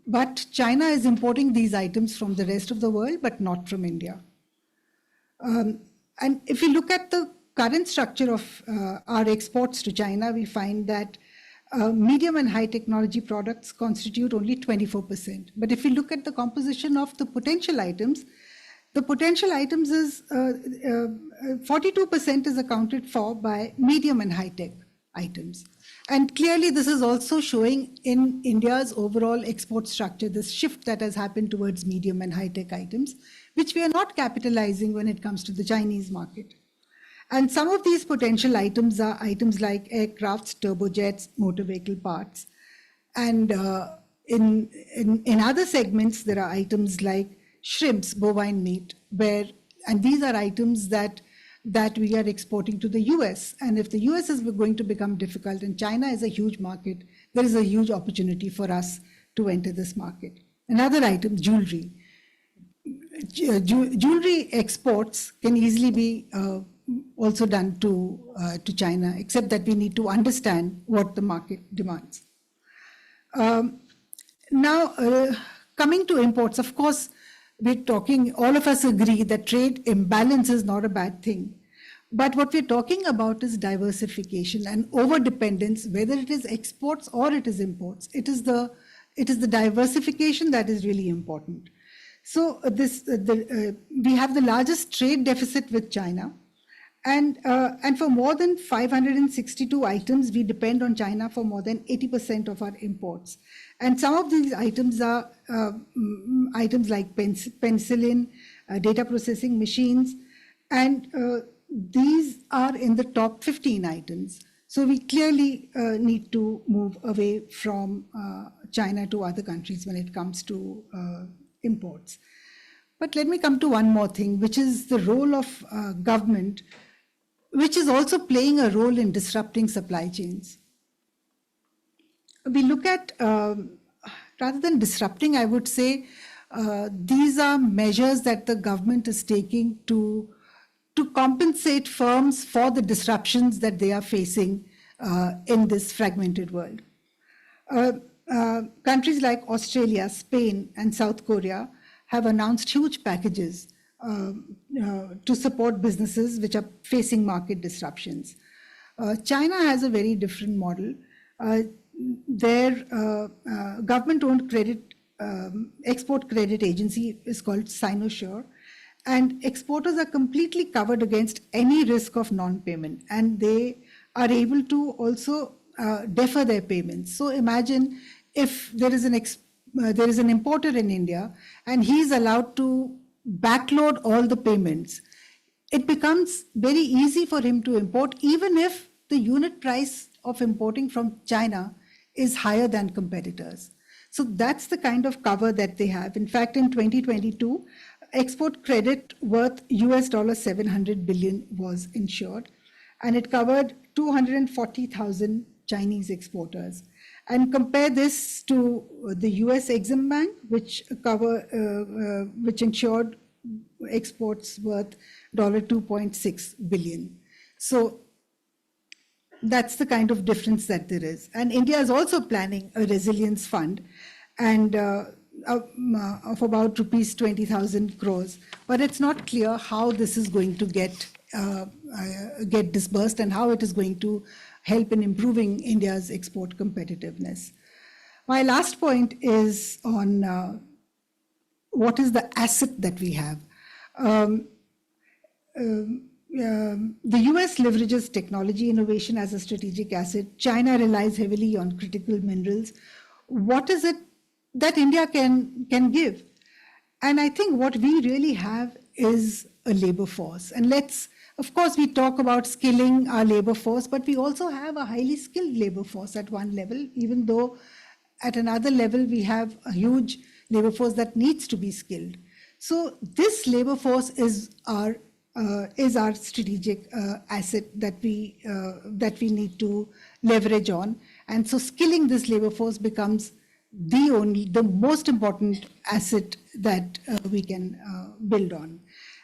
But China is importing these items from the rest of the world, but not from India. And if we look at the current structure of our exports to China, we find that medium and high technology products constitute only 24%. But if we look at the composition of the potential items is 42% is accounted for by medium and high tech items. And clearly this is also showing in India's overall export structure, this shift that has happened towards medium and high tech items, which we are not capitalizing when it comes to the Chinese market. And some of these potential items are items like aircrafts, turbojets, motor vehicle parts. And in other segments, there are items like shrimps, bovine meat, and these are items that we are exporting to the US. And if the US is going to become difficult and China is a huge market, there is a huge opportunity for us to enter this market. Another item, jewelry. Jewelry exports can easily be also done to China, except that we need to understand what the market demands. Now, coming to imports, of course, all of us agree that trade imbalance is not a bad thing. But what we're talking about is diversification and over-dependence, whether it is exports or it is imports. It is the diversification that is really important. So we have the largest trade deficit with China. And for more than 562 items, we depend on China for more than 80% of our imports. And some of these items are items like penicillin, data processing machines, and these are in the top 15 items. So we clearly need to move away from China to other countries when it comes to imports. But let me come to one more thing, which is the role of government, which is also playing a role in disrupting supply chains. We look at, rather than disrupting, I would say, these are measures that the government is taking to compensate firms for the disruptions that they are facing in this fragmented world. Countries like Australia, Spain, and South Korea have announced huge packages to support businesses which are facing market disruptions. China has a very different model. Their government-owned export credit agency is called Sinosure, and exporters are completely covered against any risk of non-payment, and they are able to also defer their payments. So imagine if there is an importer in India and he is allowed to backload all the payments, it becomes very easy for him to import, even if the unit price of importing from China is higher than competitors. So that's the kind of cover that they have. In fact, in 2022, export credit worth $700 billion was insured, and it covered 240,000 Chinese exporters. And compare this to the US Exim Bank, which insured exports worth $2.6 billion. So that's the kind of difference that there is. And India is also planning a resilience fund and of about rupees 20,000 crores. But it's not clear how this is going to get disbursed and how it is going to help in improving India's export competitiveness. My last point is on what is the asset that we have. The US leverages technology innovation as a strategic asset. China relies heavily on critical minerals. What is it that India can give? And I think what we really have is a labor force. And of course, we talk about skilling our labor force, but we also have a highly skilled labor force at one level, even though at another level, we have a huge labor force that needs to be skilled. So this labor force is our strategic asset that we need to leverage on. And so skilling this labor force becomes the most important asset that we can build on.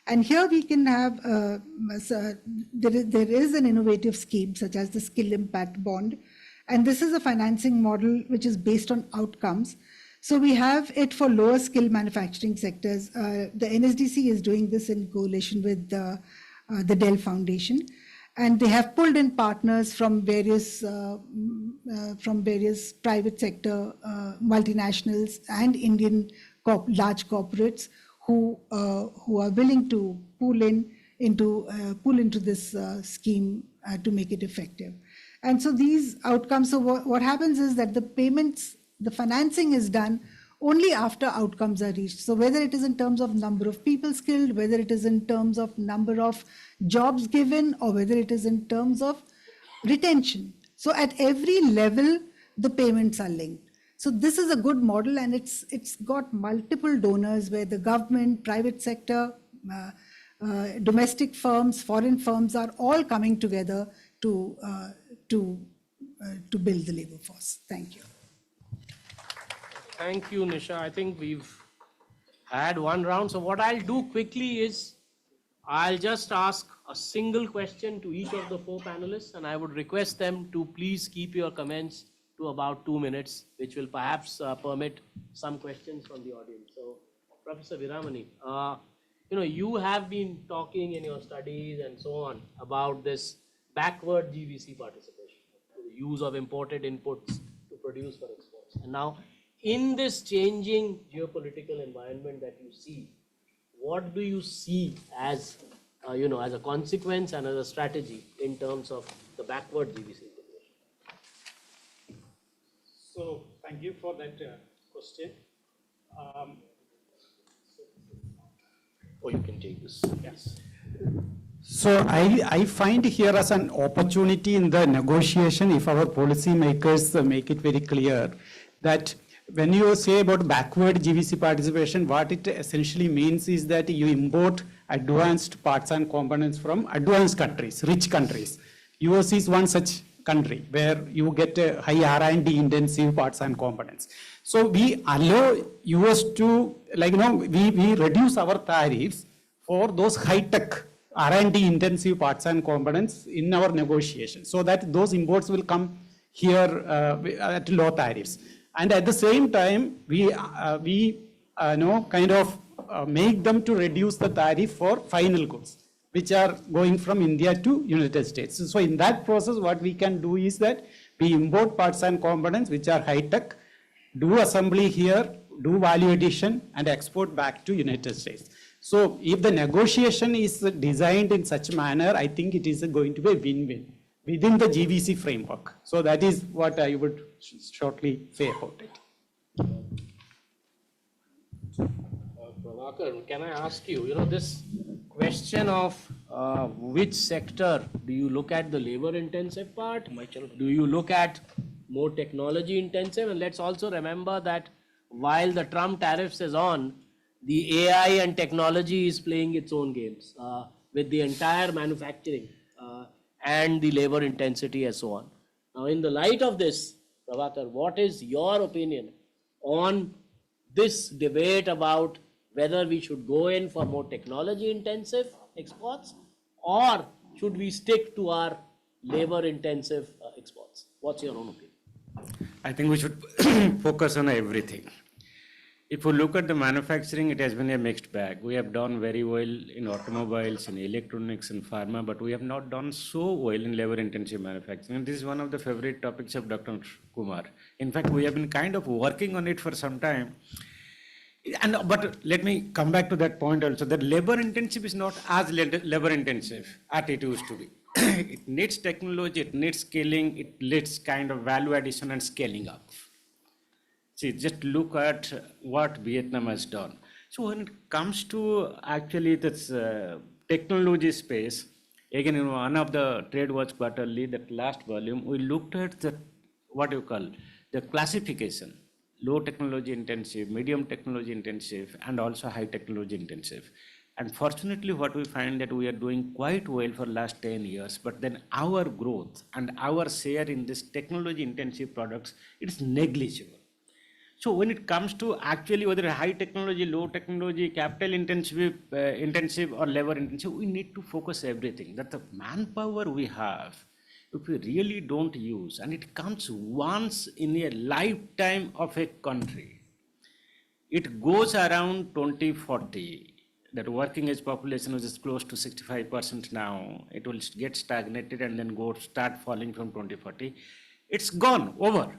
And here we can have, there is an innovative scheme such as the Skill Impact Bond. And this is a financing model which is based on outcomes. So we have it for lower skill manufacturing sectors. The NSDC is doing this in coalition with the Dell Foundation. And they have pulled in partners from various private sector multinationals and Indian large corporates who are willing to pull into this scheme to make it effective. And so these outcomes, so what happens is that the payments, the financing is done only after outcomes are reached. So whether it is in terms of number of people skilled, whether it is in terms of number of jobs given, or whether it is in terms of retention. So at every level, the payments are linked. So this is a good model, and it's got multiple donors where the government, private sector, domestic firms, foreign firms are all coming together to build the labor force. Thank you. Thank you, Nisha. I think we've had one round. So what I'll do quickly is I'll just ask a single question to each of the four panelists, and I would request them to please keep your comments to about 2 minutes, which will perhaps permit some questions from the audience. So, Professor Viramani, you have been talking in your studies and so on about this backward GVC participation, the use of imported inputs to produce for exports. And now, in this changing geopolitical environment that you see, what do you see as, as a consequence and as a strategy in terms of the backward GVC integration? So thank you for that question. Or you can take this. Yes. So I find here as an opportunity in the negotiation, if our policymakers make it very clear that when you say about backward GVC participation, what it essentially means is that you import advanced parts and components from advanced countries, rich countries. US is one such country where you get a high R&D intensive parts and components. So we allow US to, we reduce our tariffs for those high-tech R&D intensive parts and components in our negotiations, so that those imports will come here at low tariffs. And at the same time, we make them to reduce the tariff for final goods, which are going from India to United States. So in that process, what we can do is that we import parts and components which are high-tech, do assembly here, do value addition, and export back to United States. So if the negotiation is designed in such manner, I think it is going to be a win-win within the GVC framework. So that is what I would shortly say about it. Prabhakar, can I ask you, this question of which sector, do you look at the labor intensive part? Do you look at more technology intensive? And let's also remember that while the Trump tariffs is on, the AI and technology is playing its own games with the entire manufacturing and the labor intensity and so on. Now, in the light of this, Prabhakar, what is your opinion on this debate about whether we should go in for more technology intensive exports or should we stick to our labor intensive exports? What's your own opinion? I think we should focus on everything. If you look at the manufacturing, it has been a mixed bag. We have done very well in automobiles, in electronics, in pharma, but we have not done so well in labor-intensive manufacturing. And this is one of the favorite topics of Dr. Kumar. In fact, we have been kind of working on it for some time. But let me come back to that point also, that labor-intensive is not as labor-intensive as it used to be. It needs technology, it needs scaling, it needs kind of value addition and scaling up. See, just look at what Vietnam has done. So when it comes to actually this technology space, again, in one of the Trade Watch quarterly, that last volume, we looked at the, the classification, low technology intensive, medium technology intensive, and also high technology intensive. And fortunately, what we find that we are doing quite well for last 10 years, but then our growth and our share in this technology intensive products, it's negligible. So when it comes to actually whether high technology, low technology, capital intensive or labor intensive, we need to focus everything. That the manpower we have, if we really don't use, and it comes once in a lifetime of a country, it goes around 2040. That working age population which is close to 65% now, it will get stagnated and then start falling from 2040. It's gone over.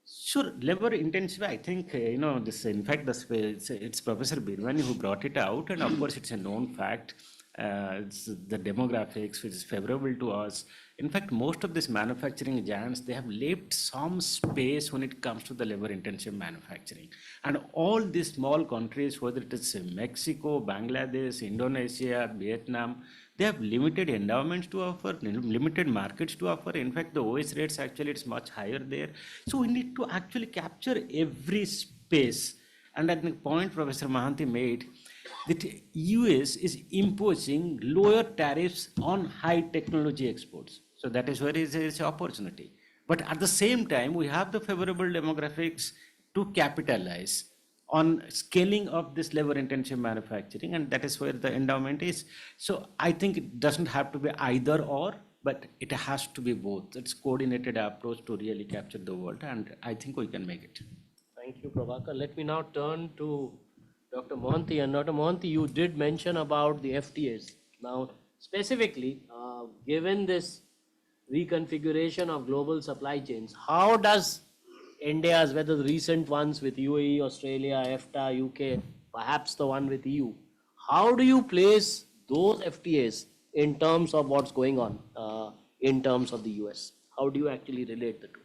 Sure, labor intensive, I think, this, in fact, it's Professor Birwani who brought it out, and of course, it's a known fact. It's the demographics, which is favorable to us. In fact, most of these manufacturing giants, they have left some space when it comes to the labor intensive manufacturing. And all these small countries, whether it is Mexico, Bangladesh, Indonesia, Vietnam, they have limited endowments to offer, limited markets to offer. In fact, the OS rates actually it's much higher there. So we need to actually capture every space. And at the point Professor Mahanti made, that US is imposing lower tariffs on high technology exports. So that is where is an opportunity. But at the same time, we have the favorable demographics to capitalize on scaling of this labor intensive manufacturing, and that is where the endowment is. So I think it doesn't have to be either or, but it has to be both. It's coordinated approach to really capture the world, and I think we can make it. Thank you, Prabhakar. Let me now turn to Dr. Mohanty. And Dr. Mohanty, you did mention about the FTAs. Now, specifically, given this reconfiguration of global supply chains, how does India's, whether the recent ones with UAE, Australia, EFTA, UK, perhaps the one with EU, how do you place those FTAs in terms of what's going on in terms of the US? How do you actually relate the two?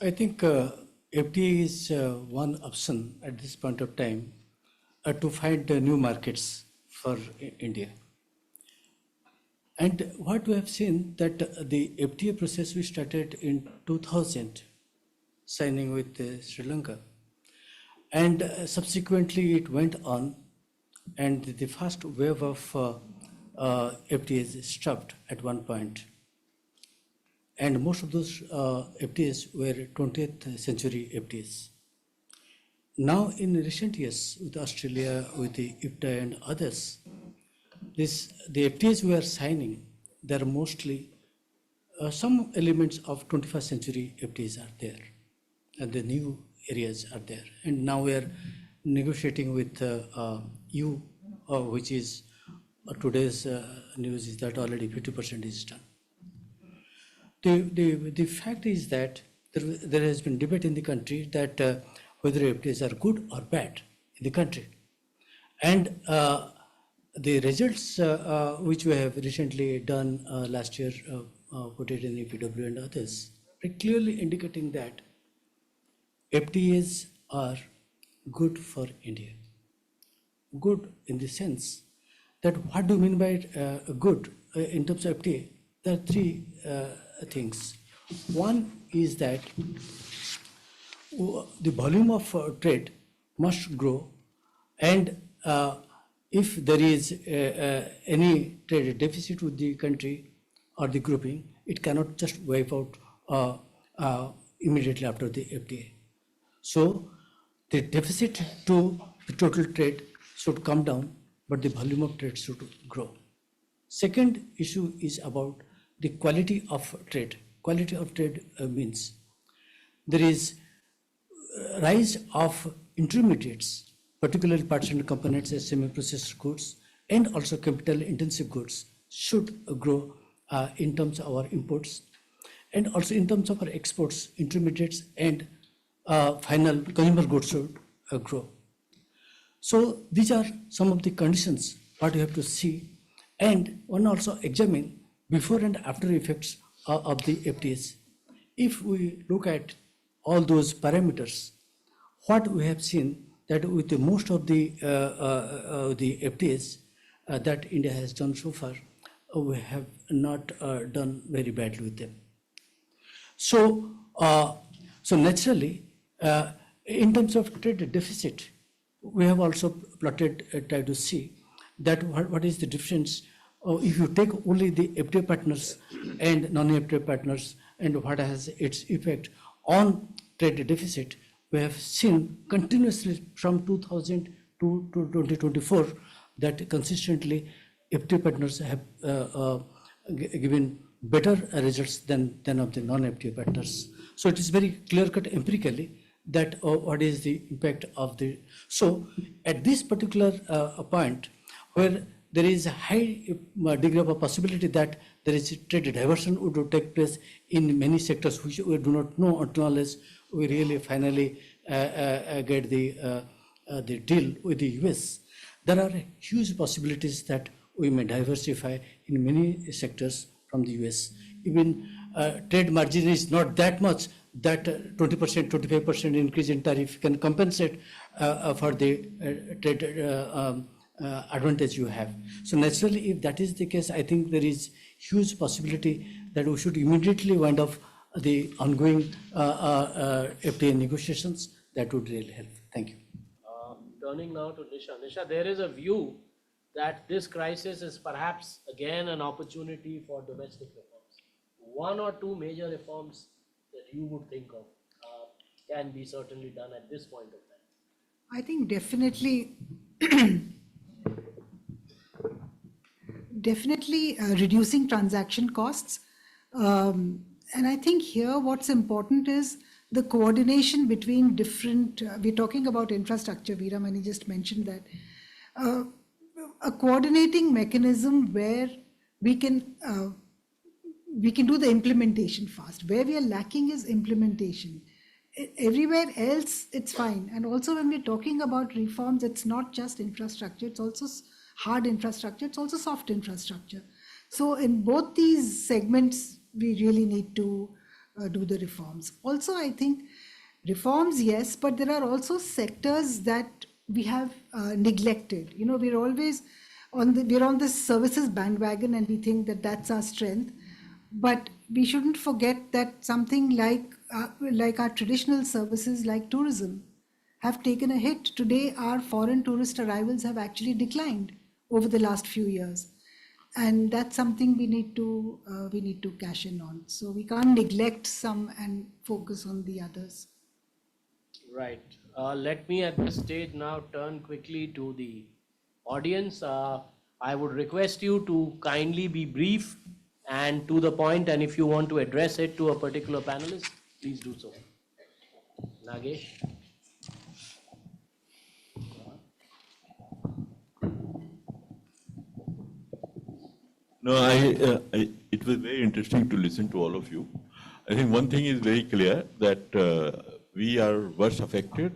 I think FTA is one option at this point of time to find new markets for India. And what we have seen that the FTA process we started in 2000, signing with Sri Lanka, and subsequently it went on, and the first wave of FTAs stopped at one point. And most of those FTAs were 20th century FTAs. Now in recent years with Australia, with the IFTA and others, the FTAs we are signing, there are mostly some elements of 21st century FTAs are there, and the new areas are there. And now we are negotiating with EU, which is today's news is that already 50% is done. The fact is that there has been debate in the country that whether FTAs are good or bad in the country. And the results which we have recently done last year, put it in EPW and others, are clearly indicating that FTAs are good for India. Good in the sense that what do you mean by good in terms of FTA? There are three things. One is that the volume of trade must grow, and if there is any trade deficit with the country or the grouping, it cannot just wipe out immediately after the FTA. So the deficit to the total trade should come down, but the volume of trade should grow. Second issue is about the quality of trade. Quality of trade means there is rise of intermediates, particularly parts and components as semi-processed goods, and also capital intensive goods should grow in terms of our imports, and also in terms of our exports, intermediates and final consumer goods should grow. So these are some of the conditions what you have to see, and one also examine before and after effects of the FTAs. If we look at all those parameters, what we have seen that with the most of the FTAs that India has done so far, we have not done very badly with them. So, so naturally, in terms of trade deficit, we have also plotted, tried to see that what is the difference if you take only the FTA partners and non-FTA partners, and what has its effect on trade deficit, we have seen continuously from 2000 to 2024 that consistently FTA partners have given better results than of the non-FTA partners. So it is very clear-cut empirically that what is the impact of the. So at this particular point where there is a high degree of a possibility that there is a trade diversion would take place in many sectors which we do not know unless we really finally get the deal with the US. There are huge possibilities that we may diversify in many sectors from the US. Even trade margin is not that much that 20%, 25% increase in tariff can compensate for the trade advantage you have. So naturally, if that is the case, I think there is huge possibility that we should immediately wind up the ongoing FTA negotiations. That would really help. Thank you. Turning now to Nisha. Nisha, there is a view that this crisis is perhaps again an opportunity for domestic reforms. One or two major reforms that you would think of can be certainly done at this point of time. I think definitely, reducing transaction costs. And I think here what's important is the coordination between different, we're talking about infrastructure, Veeramani just mentioned that, a coordinating mechanism where we can do the implementation fast. Where we are lacking is implementation. Everywhere else, it's fine. And also when we're talking about reforms, it's not just infrastructure, it's also hard infrastructure, it's also soft infrastructure. So in both these segments, we really need to do the reforms. Also, I think reforms, yes, but there are also sectors that we have neglected. You know, we're always we're on this services bandwagon and we think that that's our strength. But we shouldn't forget that something like our traditional services like tourism have taken a hit. Today, our foreign tourist arrivals have actually declined over the last few years. And that's something we need to cash in on. So we can't neglect some and focus on the others. Right. Let me at this stage now turn quickly to the audience. I would request you to kindly be brief and to the point, and if you want to address it to a particular panelist, please do so. Nagesh. No, it was very interesting to listen to all of you. I think one thing is very clear that we are worst affected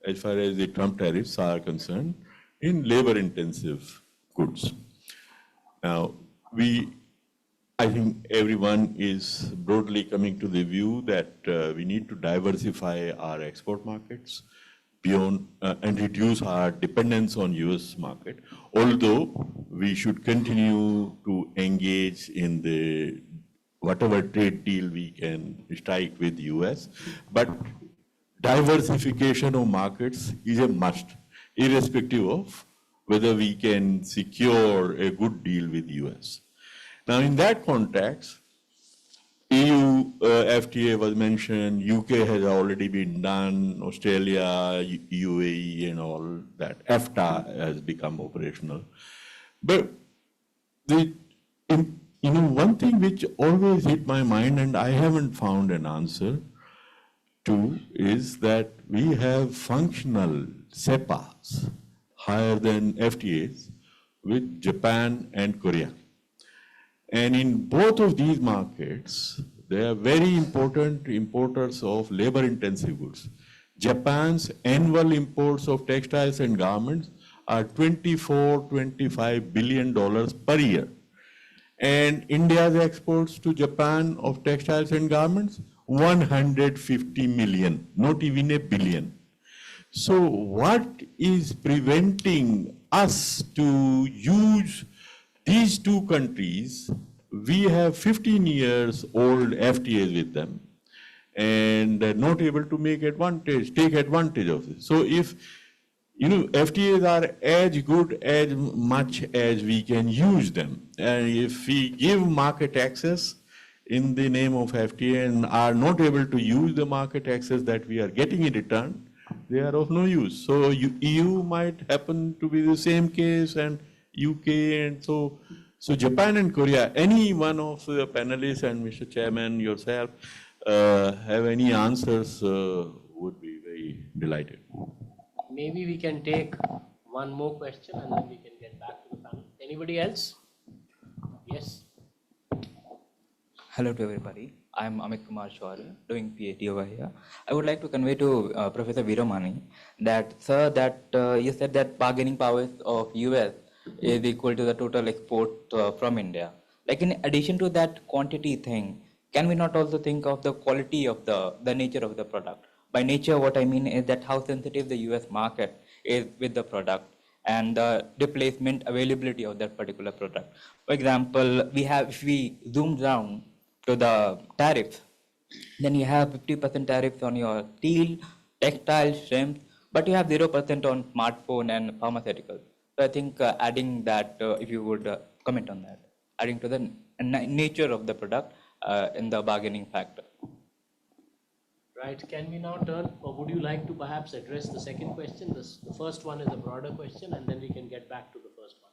as far as the Trump tariffs are concerned in labor-intensive goods. Now, I think everyone is broadly coming to the view that we need to diversify our export markets beyond and reduce our dependence on US market, although we should continue to engage in the whatever trade deal we can strike with US, but diversification of markets is a must, irrespective of whether we can secure a good deal with US. Now, in that context, EU FTA was mentioned, UK has already been done, Australia, UAE and all that, EFTA has become operational. But one thing which always hit my mind and I haven't found an answer to is that we have functional CEPAs higher than FTAs with Japan and Korea. And in both of these markets, they are very important importers of labor-intensive goods. Japan's annual imports of textiles and garments are $24–25 billion per year. And India's exports to Japan of textiles and garments, 150 million, not even a billion. So what is preventing us to use these two countries? We have 15 years old FTAs with them and not able to take advantage of it. So if, FTAs are as good as much as we can use them. And if we give market access, in the name of FTA and are not able to use the market access that we are getting in return, they are of no use. So EU might happen to be the same case, and UK, and so Japan and Korea. Any one of the panelists and Mr. Chairman, yourself, have any answers, would be very delighted. Maybe we can take one more question and then we can get back to the panel. Anybody else? Yes. Hello to everybody. I'm Amit Kumar Shwarya, doing PhD over here. I would like to convey to Professor Veeramani that, sir, that you said that bargaining powers of US is equal to the total export from India. Like in addition to that quantity thing, can we not also think of the quality of the nature of the product? By nature, what I mean is that how sensitive the US market is with the product and the replacement availability of that particular product. For example, if we zoom down to the tariffs, then you have 50% tariffs on your steel, textile, shrimp, but you have 0% on smartphone and pharmaceuticals. So I think adding that, if you would comment on that, adding to the nature of the product in the bargaining factor. Right. Can we now turn, or would you like to perhaps address the second question? The first one is a broader question, and then we can get back to the first one.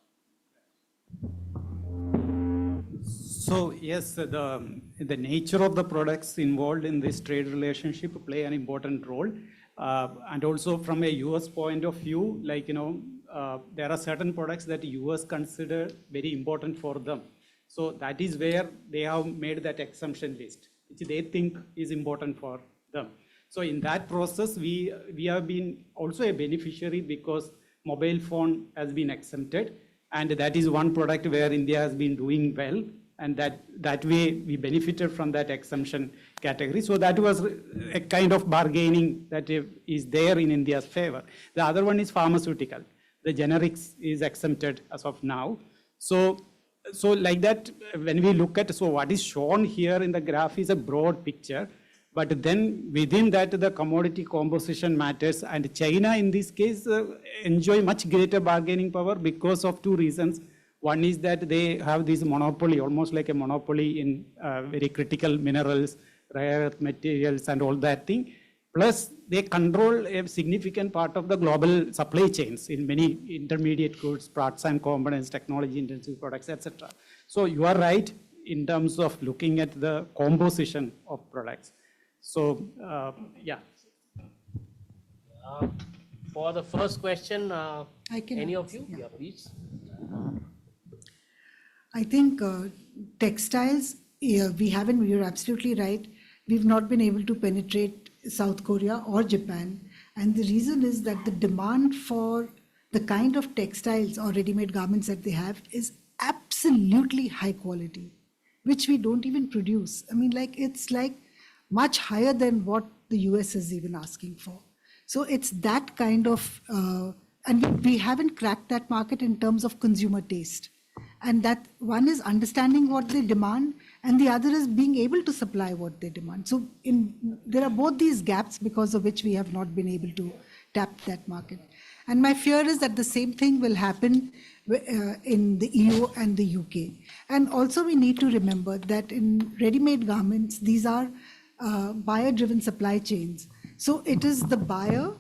So yes, the nature of the products involved in this trade relationship play an important role. And also from a US point of view, like, there are certain products that US consider very important for them. So that is where they have made that exemption list, which they think is important for them. So in that process, we have been also a beneficiary because mobile phone has been exempted, and that is one product where India has been doing well, and that way we benefited from that exemption category. So that was a kind of bargaining that is there in India's favor. The other one is pharmaceutical. The generics is exempted as of now. So like that, when we look at, so what is shown here in the graph is a broad picture, but then within that the commodity composition matters, and China in this case enjoy much greater bargaining power because of two reasons. One is that they have this monopoly, almost like a monopoly in very critical minerals, rare earth materials and all that thing. Plus they control a significant part of the global supply chains in many intermediate goods, parts and components, technology intensive products, etc. So you are right in terms of looking at the composition of products. So yeah. For the first question, any of you? Yeah. Yeah, please. I think textiles, you're absolutely right. We've not been able to penetrate South Korea or Japan. And the reason is that the demand for the kind of textiles or ready-made garments that they have is absolutely high quality, which we don't even produce. I mean, it's much higher than what the US is even asking for. So it's that kind of, and we haven't cracked that market in terms of consumer taste. And that one is understanding what they demand, and the other is being able to supply what they demand. So there are both these gaps because of which we have not been able to tap that market. And my fear is that the same thing will happen in the EU and the UK. And also we need to remember that in ready-made garments, these are buyer-driven supply chains. So it is the buyer,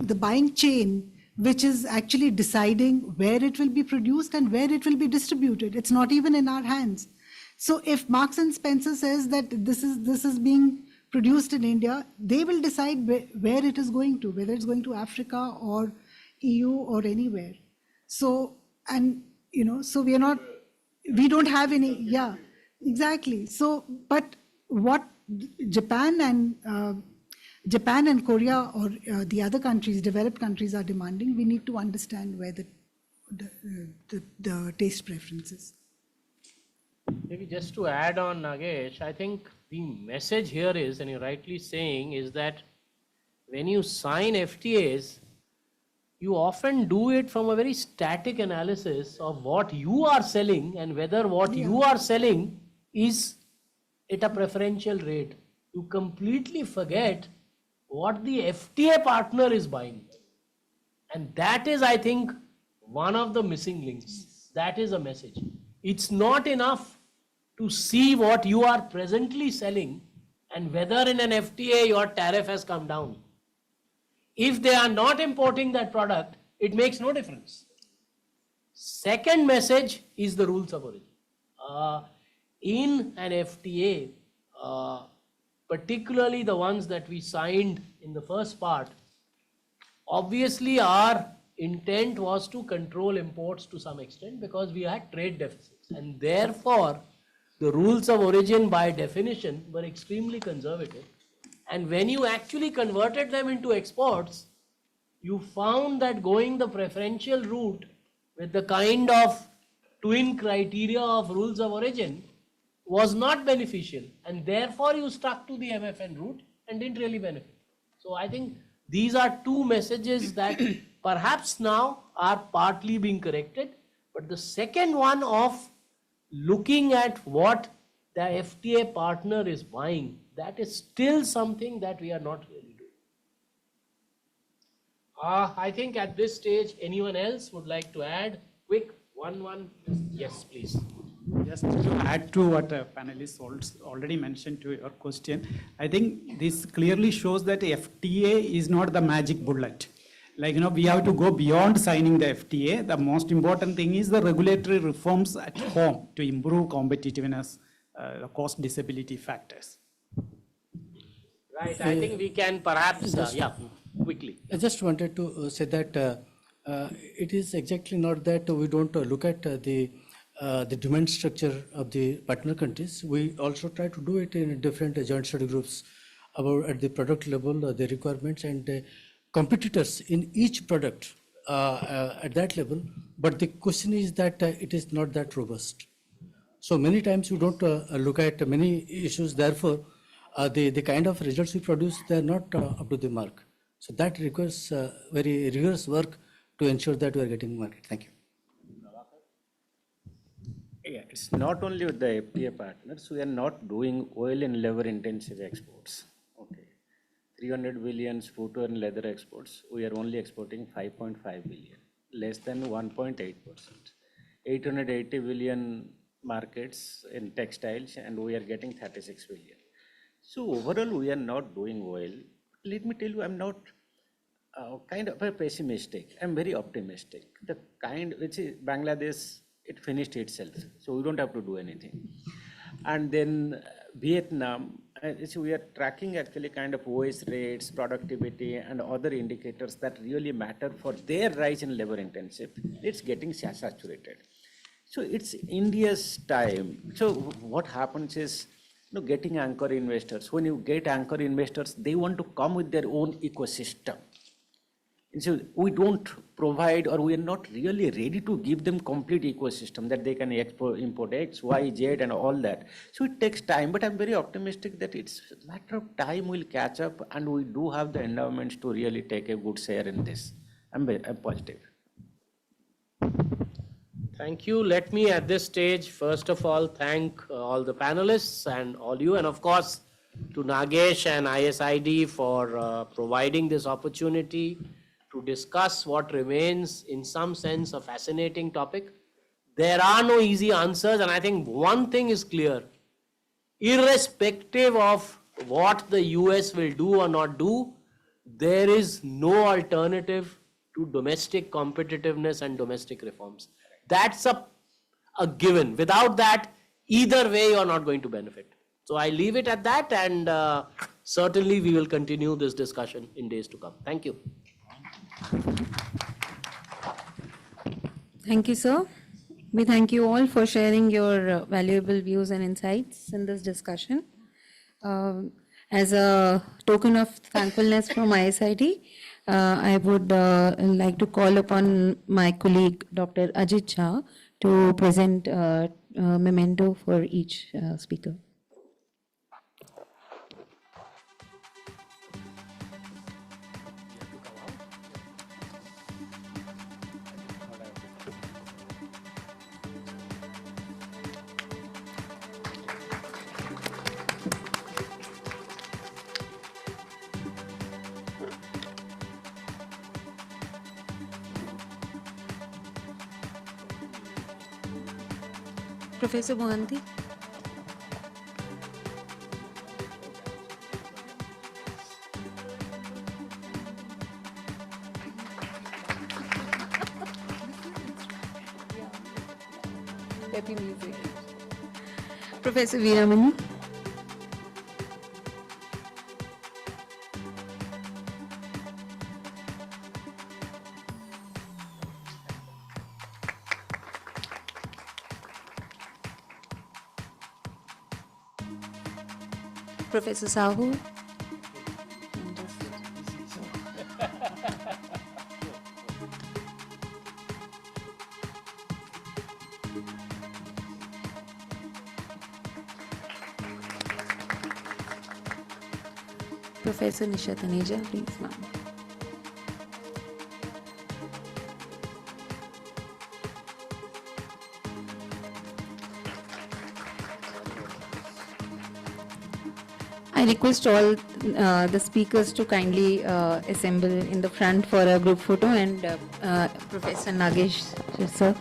the buying chain, which is actually deciding where it will be produced and where it will be distributed. It's not even in our hands. So if Marks and Spencer says that this is being produced in India, they will decide where it is going to, whether it's going to Africa or EU or anywhere. So, and so we don't have any, yeah, exactly. So, but what Japan and Korea or the other countries, developed countries, are demanding, we need to understand where the taste preferences. Maybe just to add on, Nagesh, I think the message here is, and you're rightly saying, is that when you sign FTAs, you often do it from a very static analysis of what you are selling and whether what you are selling is at a preferential rate. You completely forget what the FTA partner is buying. And that is, I think, one of the missing links. That is a message. It's not enough to see what you are presently selling and whether in an FTA your tariff has come down. If they are not importing that product, it makes no difference. Second message is the rules of origin. In an FTA, particularly the ones that we signed in the first part, obviously our intent was to control imports to some extent because we had trade deficits, and therefore the rules of origin by definition were extremely conservative. And when you actually converted them into exports, you found that going the preferential route with the kind of twin criteria of rules of origin was not beneficial, and therefore you stuck to the MFN route and didn't really benefit. So I think these are two messages that perhaps now are partly being corrected, but the second one of looking at what the FTA partner is buying, that is still something that we are not really doing. I think at this stage, anyone else would like to add? Quick, one. Yes, please. Just to add to what panelists already mentioned to your question, I think this clearly shows that FTA is not the magic bullet. Like, we have to go beyond signing the FTA. The most important thing is the regulatory reforms at home to improve competitiveness, the cost disability factors. Right, I think we can perhaps, quickly. I just wanted to say that it is exactly not that we don't look at the demand structure of the partner countries. We also try to do it in different joint study groups about at the product level, the requirements and competitors in each product at that level. But the question is that it is not that robust. So many times you don't look at many issues. Therefore, the kind of results we produce, they are not up to the mark. So that requires very rigorous work to ensure that we are getting market. Thank you. Yeah, it's not only with the FTA partners, we are not doing oil and leather intensive exports. Okay. 300 billion footwear and leather exports, we are only exporting 5.5 billion, less than 1.8%. 880 billion markets in textiles, and we are getting 36 billion. So overall, we are not doing well. Let me tell you, I'm not kind of a pessimistic. I'm very optimistic. The kind which is Bangladesh, it finished itself, so we don't have to do anything. And then Vietnam, so we are tracking actually kind of OS rates, productivity, and other indicators that really matter for their rise in labor intensive. It's getting saturated. So it's India's time. So what happens is, getting anchor investors. When you get anchor investors, they want to come with their own ecosystem. And so we don't provide, or we are not really ready to give them complete ecosystem that they can import X, Y, Z and all that. So it takes time, but I'm very optimistic that it's a matter of time we'll catch up, and we do have the endowments to really take a good share in this. I'm positive. Thank you. Let me at this stage, first of all, thank all the panelists and all you, and of course to Nagesh and ISID for providing this opportunity to discuss what remains in some sense a fascinating topic. There are no easy answers, and I think one thing is clear. Irrespective of what the US will do or not do, there is no alternative to domestic competitiveness and domestic reforms. That's a given. Without that, either way, you're not going to benefit. So I leave it at that, and certainly we will continue this discussion in days to come. Thank you. Thank you, sir. We thank you all for sharing your valuable views and insights in this discussion. As a token of thankfulness from ISID, I would like to call upon my colleague, Dr. Ajit Jha, to present a memento for each speaker. Professor Mohanty. Peppy music. Professor Veeramani. Professor Sahu. Professor Nisha Taneja, please, ma'am. I request all the speakers to kindly assemble in the front for a group photo, and Professor Nagesh, sir.